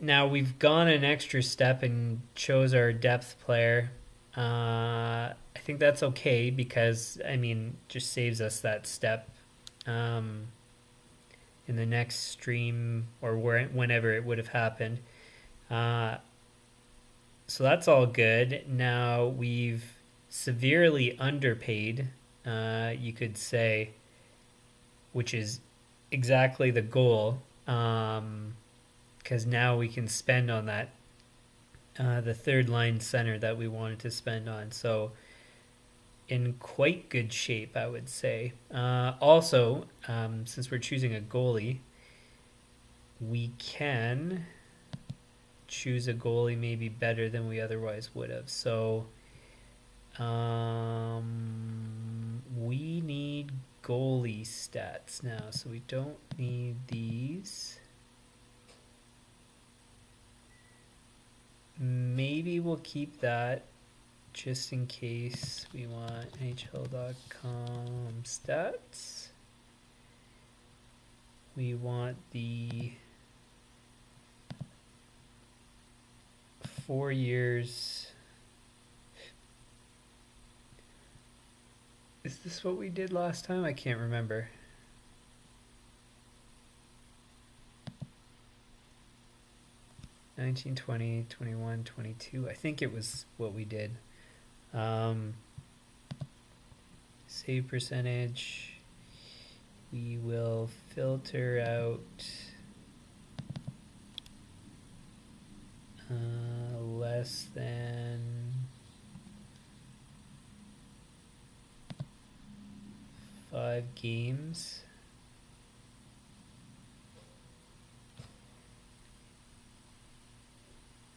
Now we've gone an extra step and chose our depth player. I think that's okay because just saves us that step um, in the next stream or whenever it would have happened. Uh, so that's all good. Now we've severely underpaid, you could say, which is exactly the goal. Because now we can spend on that the third line center that we wanted to spend on. So in quite good shape, I would say. Also, since we're choosing a goalie, we can choose a goalie maybe better than we otherwise would have. So we need goalie stats now. So we don't need these. Maybe we'll keep that just in case we want NHL.com stats. We want the 4 years. Is this what we did last time? I can't remember. '19, 20, 21, 22. I think it was what we did. Save percentage. We will filter out less than 5 games.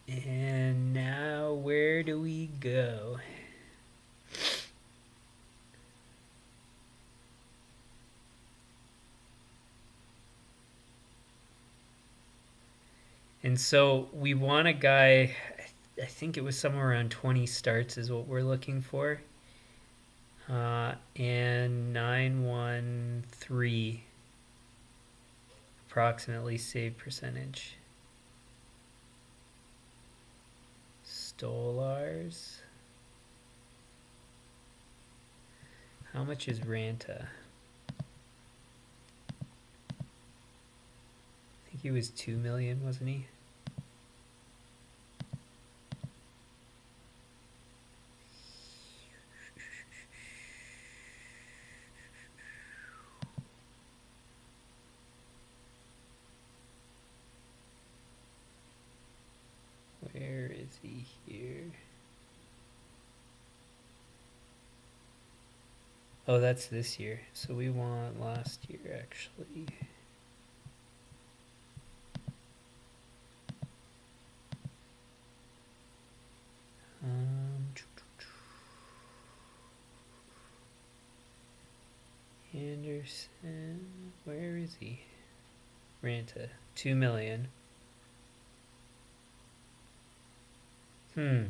And now where do we go? And so we want a guy, I think it was somewhere around 20 starts is what we're looking for. And 913 approximately save percentage. Stolars. How much is Ranta? I think he was 2 million, wasn't he? Where is he here? Oh, that's this year. So we want last year, actually. Anderson, where is he? Ranta, 2 million. I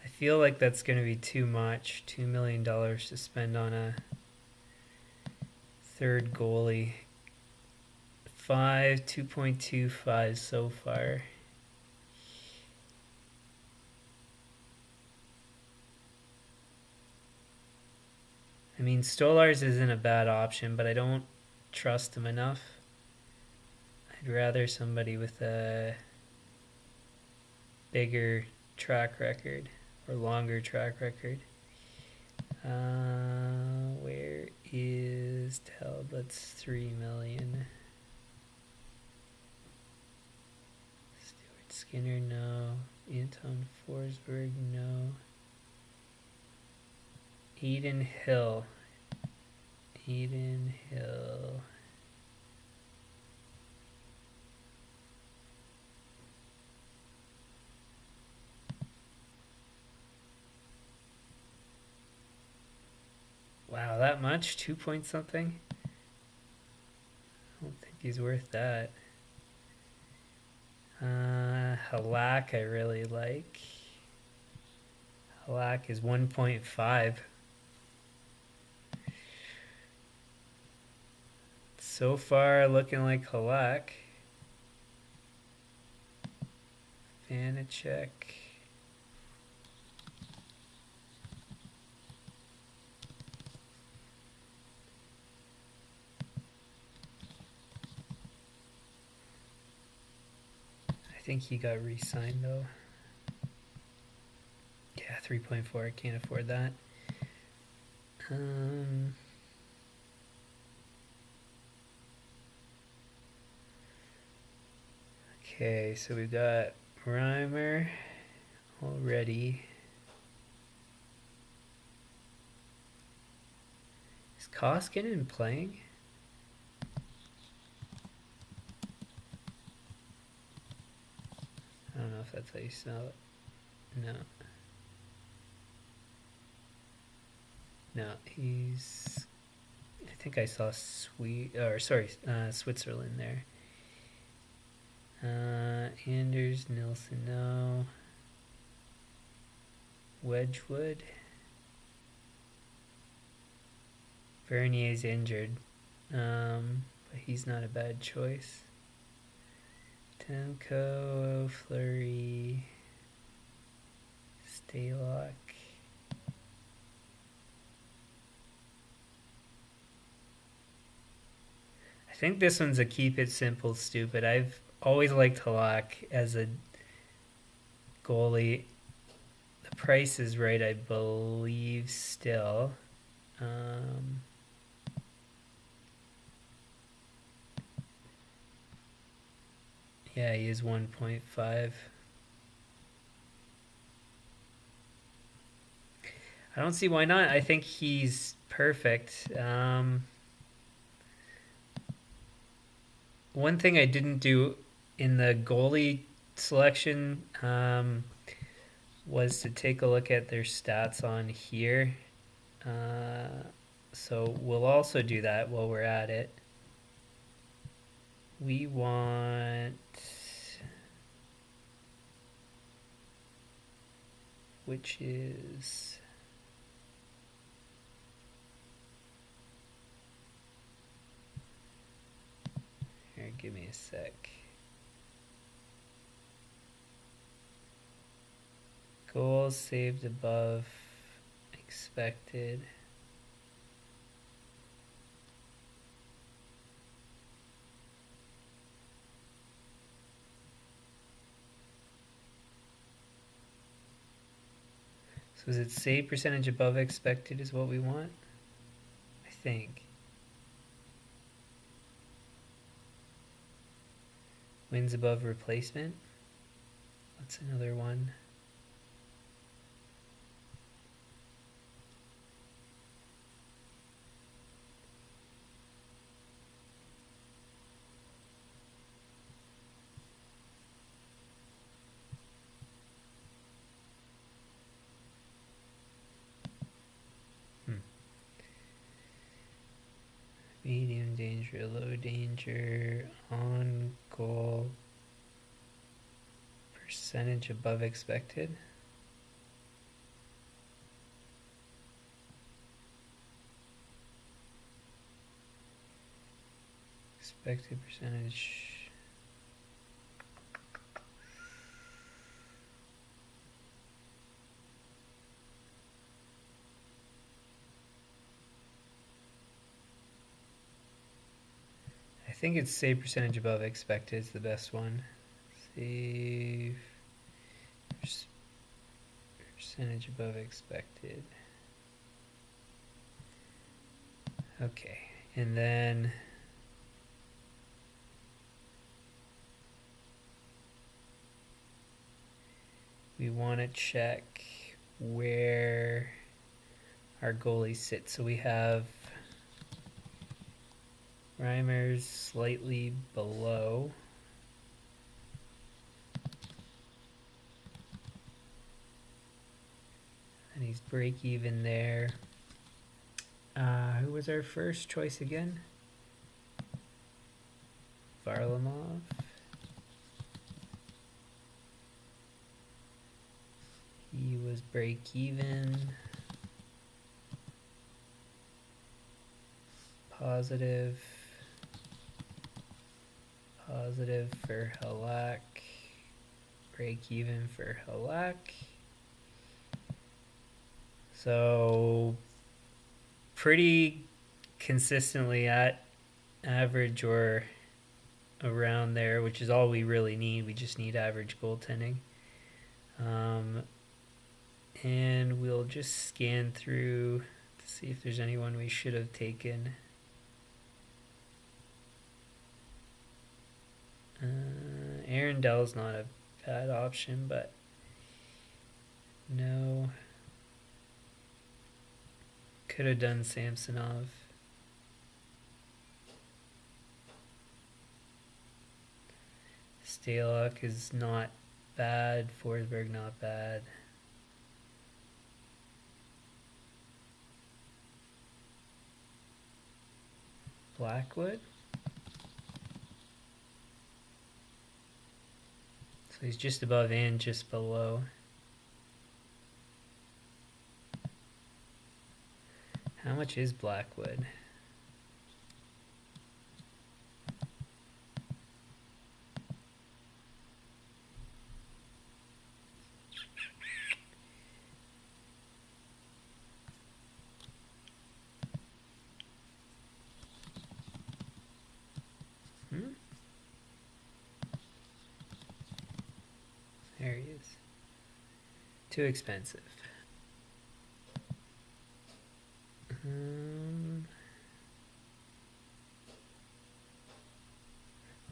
feel like that's going to be too much. $2 million to spend on a third goalie. 2.25 so far. I mean, Stolars isn't a bad option, but I don't trust him enough. I'd rather somebody with a bigger track record or longer track record. Where is Teld? That's 3 million. Stuart Skinner, no. Anton Forsberg, no. Eden Hill. Wow, that much? 2 point something? I don't think he's worth that. Halak I really like. Halak is 1.5. So far looking like Halak. Vanacek. I think he got re-signed though. Yeah, 3.4. I can't afford that. Okay, so we've got Reimer already. Is Koskinen playing? I don't know if that's how you spell it. No. No, he's... I think I saw Switzerland there. Anders, Nilsson, no. Wedgwood. Vernier's injured, but he's not a bad choice. Temko, Fleury, Stalock. I think this one's a keep it simple, stupid. I've always liked Halak as a goalie. The price is right, I believe, still. Yeah, he is 1.5. I don't see why not. I think he's perfect. One thing I didn't do in the goalie selection was to take a look at their stats on here. So we'll also do that while we're at it. We want... which is... Here, give me a sec. Goals saved above expected. So is it save percentage above expected is what we want? I think. Wins above replacement. That's another one. Medium danger, low danger, on goal, percentage above expected. Expected percentage. I think it's save percentage above expected is the best one. Save percentage above expected. Okay, and then we want to check where our goalies sit. So we have Reimer's slightly below. And he's break even there. Who was our first choice again? Varlamov. He was break even. Positive. Positive for Halak. Break even for Halak. So pretty consistently at average or around there, which is all we really need. We just need average goaltending. And we'll just scan through to see if there's anyone we should have taken. Aaron Dell's not a bad option, but no. Could have done Samsonov. Stalock is not bad. Forsberg not bad. Blackwood. So he's just above and just below. How much is Blackwood? There he is. Too expensive.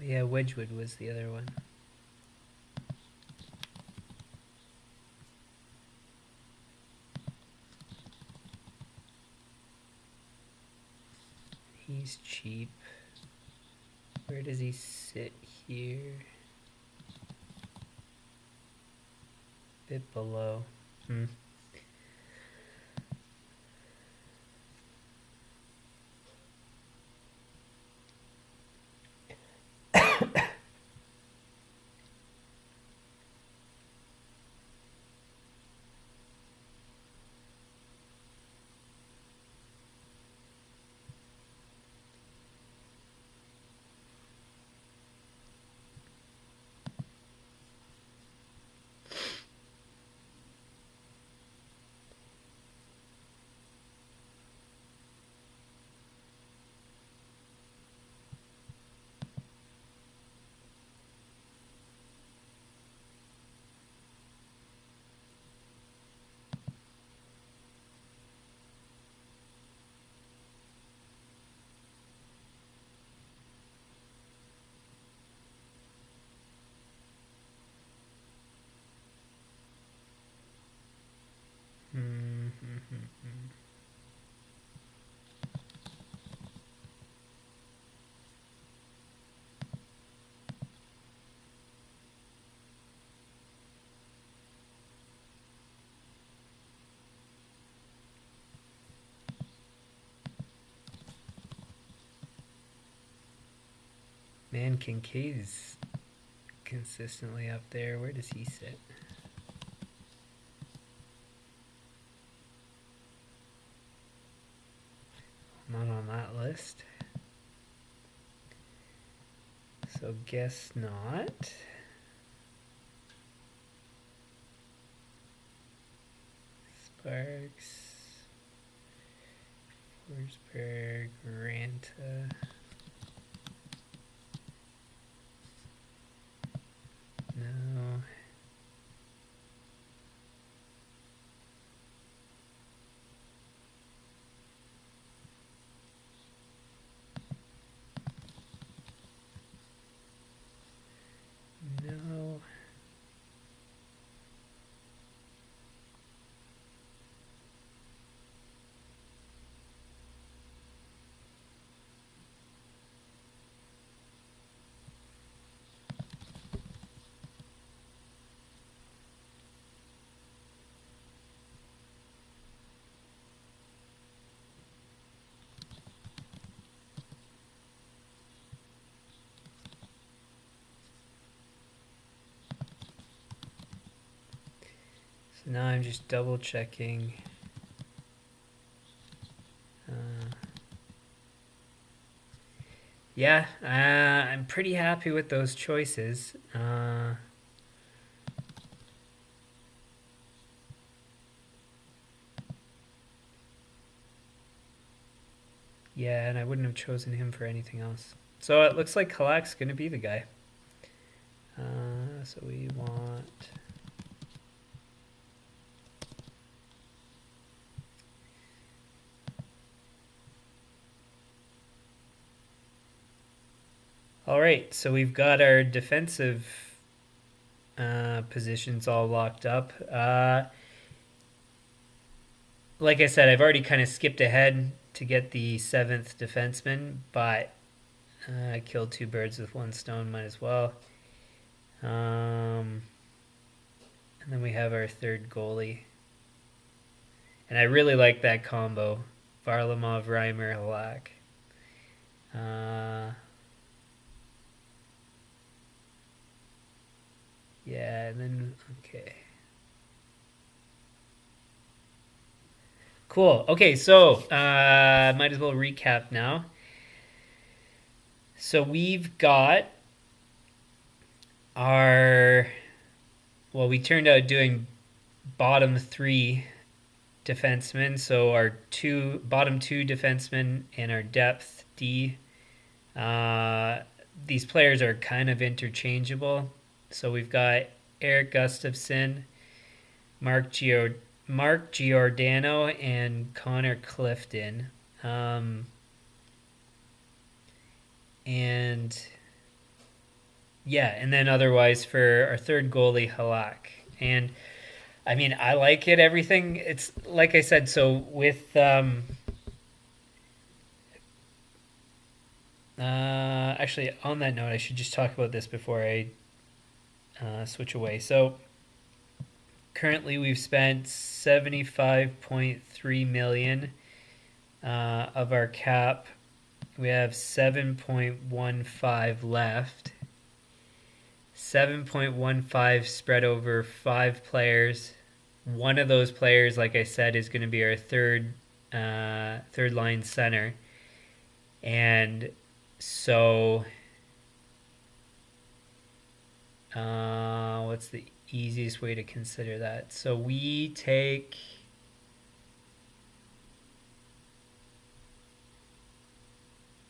Yeah, Wedgwood was the other one. He's cheap. Where does he sit here? Bit below. Man, Kincaid's consistently up there. Where does he sit? Not on that list. So guess not. Sparks. Forsberg. Ranta. No. No. So now I'm just double checking. Yeah, I'm pretty happy with those choices. Yeah, and I wouldn't have chosen him for anything else. So it looks like Halak's going to be the guy. So we want... All right, so we've got our defensive positions all locked up. Like I said, I've already kind of skipped ahead to get the 7th defenseman, but I killed 2 birds with 1 stone, might as well. And then we have our 3rd goalie. And I really like that combo, Varlamov, Reimer, Halak. Yeah, and then, okay. Cool. Okay, so might as well recap now. So we've got our... Well, we turned out doing bottom 3 defensemen. So our bottom 2 defensemen and our depth D. These players are kind of interchangeable. So we've got Eric Gustafson, Mark Giordano, and Connor Clifton. And yeah, and then otherwise for our 3rd goalie, Halak. And I mean, I like it, everything. It's like I said, so with actually on that note, I should just talk about this before I switch away. So currently we've spent 75.3 million of our cap. We have 7.15 left. 7.15 spread over 5 players. One of those players, like I said, is going to be our third line center. And so what's the easiest way to consider that? So we take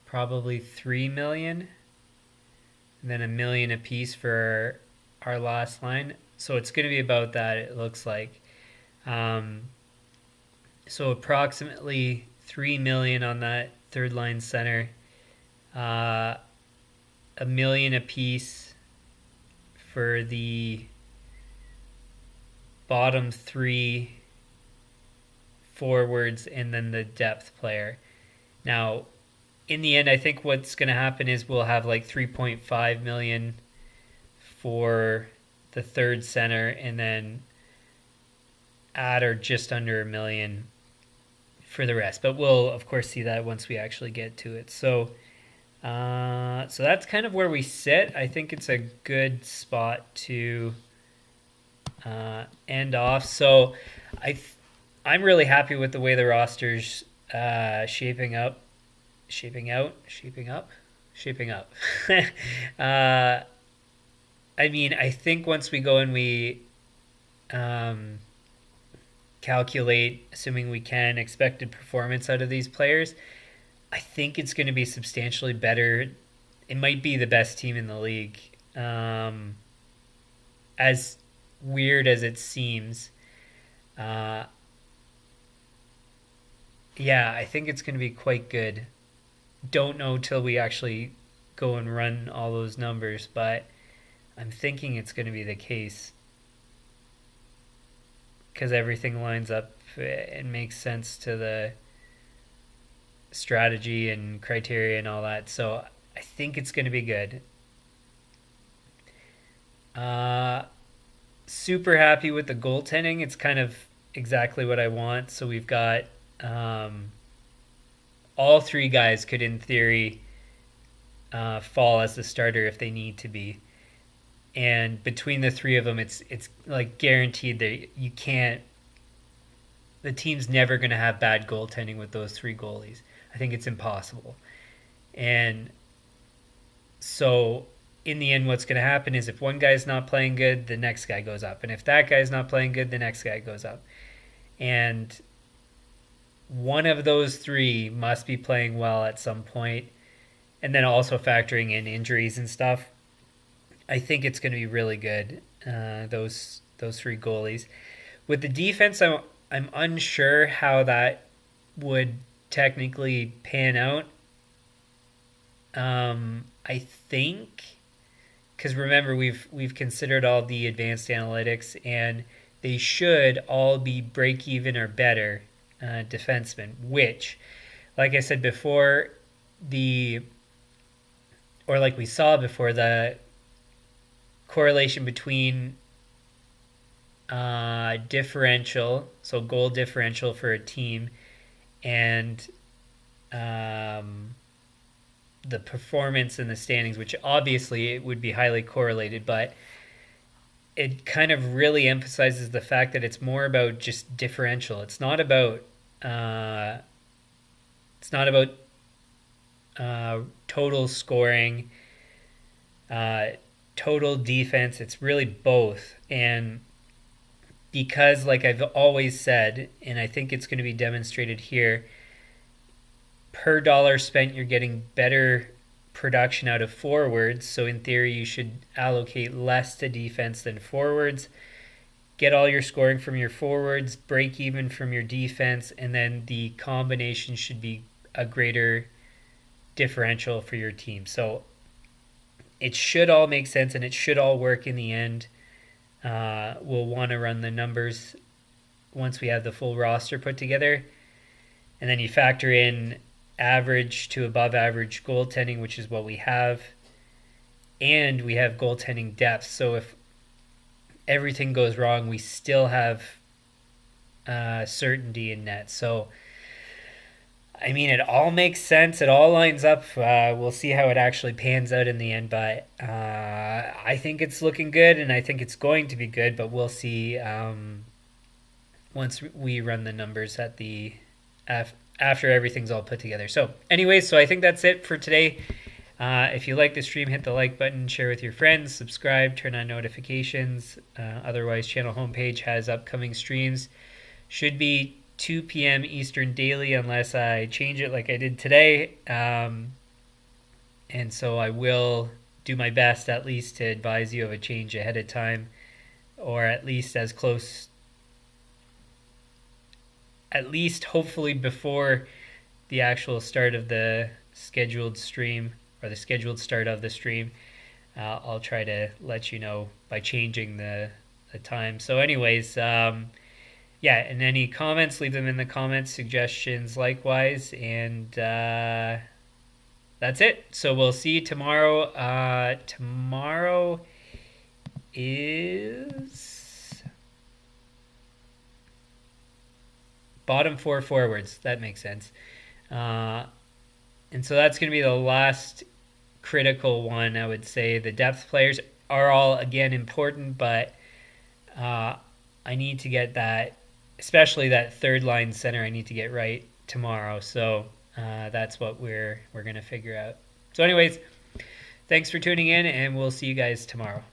probably 3 million, and then $1 million a piece for our last line. So it's going to be about that, it looks like. So approximately 3 million on that 3rd line center, $1 million a piece for the bottom 3 forwards, and then the depth player. Now, in the end, I think what's going to happen is we'll have like 3.5 million for the 3rd center, and then at or just under $1 million for the rest. But we'll of course see that once we actually get to it. So that's kind of where we sit. I think it's a good spot to end off. So I'm really happy with the way the roster's shaping up. I mean, I think once we go and we calculate, assuming we can, expected performance out of these players, I think it's going to be substantially better. It might be the best team in the league. As weird as it seems, yeah, I think it's going to be quite good. Don't know till we actually go and run all those numbers, but I'm thinking it's going to be the case because everything lines up and makes sense to the strategy and criteria and all that. So I think it's going to be good. Super happy with the goaltending. It's kind of exactly what I want. So we've got all 3 guys could, in theory, fall as the starter if they need to be. And between the three of them, it's like guaranteed that the team's never going to have bad goaltending with those three goalies. I think it's impossible. And so in the end, what's going to happen is if one guy's not playing good, the next guy goes up. And if that guy's not playing good, the next guy goes up. And one of those three must be playing well at some point. And then also factoring in injuries and stuff. I think it's going to be really good, those three goalies. With the defense, I'm unsure how that would technically pan out. I think, because remember we've considered all the advanced analytics, and they should all be break even or better defensemen. Which, like I said before, like we saw before, the correlation between differential, so goal differential for a team, and the performance in the standings, which obviously it would be highly correlated, but it kind of really emphasizes the fact that it's more about just differential. It's not about total scoring, total defense. It's really both. And because, like I've always said, and I think it's going to be demonstrated here, per dollar spent, you're getting better production out of forwards. So in theory, you should allocate less to defense than forwards. Get all your scoring from your forwards, break even from your defense, and then the combination should be a greater differential for your team. So it should all make sense, and it should all work in the end. We'll want to run the numbers once we have the full roster put together. And then you factor in average to above average goaltending, which is what we have. And we have goaltending depth. So if everything goes wrong, we still have certainty in net. So, I mean, it all makes sense. It all lines up. We'll see how it actually pans out in the end. But I think it's looking good, and I think it's going to be good. But we'll see once we run the numbers at the after everything's all put together. So anyways, so I think that's it for today. If you like the stream, hit the like button, share with your friends, subscribe, turn on notifications. Otherwise, channel homepage has upcoming streams. Should be 2 p.m. Eastern daily unless I change it like I did today. And so I will do my best at least to advise you of a change ahead of time, or at least as close, at least hopefully before the actual start of the scheduled stream, or the scheduled start of the stream. I'll try to let you know by changing the time. So anyways, and any comments, leave them in the comments, suggestions likewise, and that's it. So we'll see you tomorrow. Tomorrow is bottom four forwards. That makes sense. And so that's going to be the last critical one, I would say. The depth players are all, again, important, but I need to get that, especially that third line center, I need to get right tomorrow. So that's what we're going to figure out. So anyways, thanks for tuning in, and we'll see you guys tomorrow.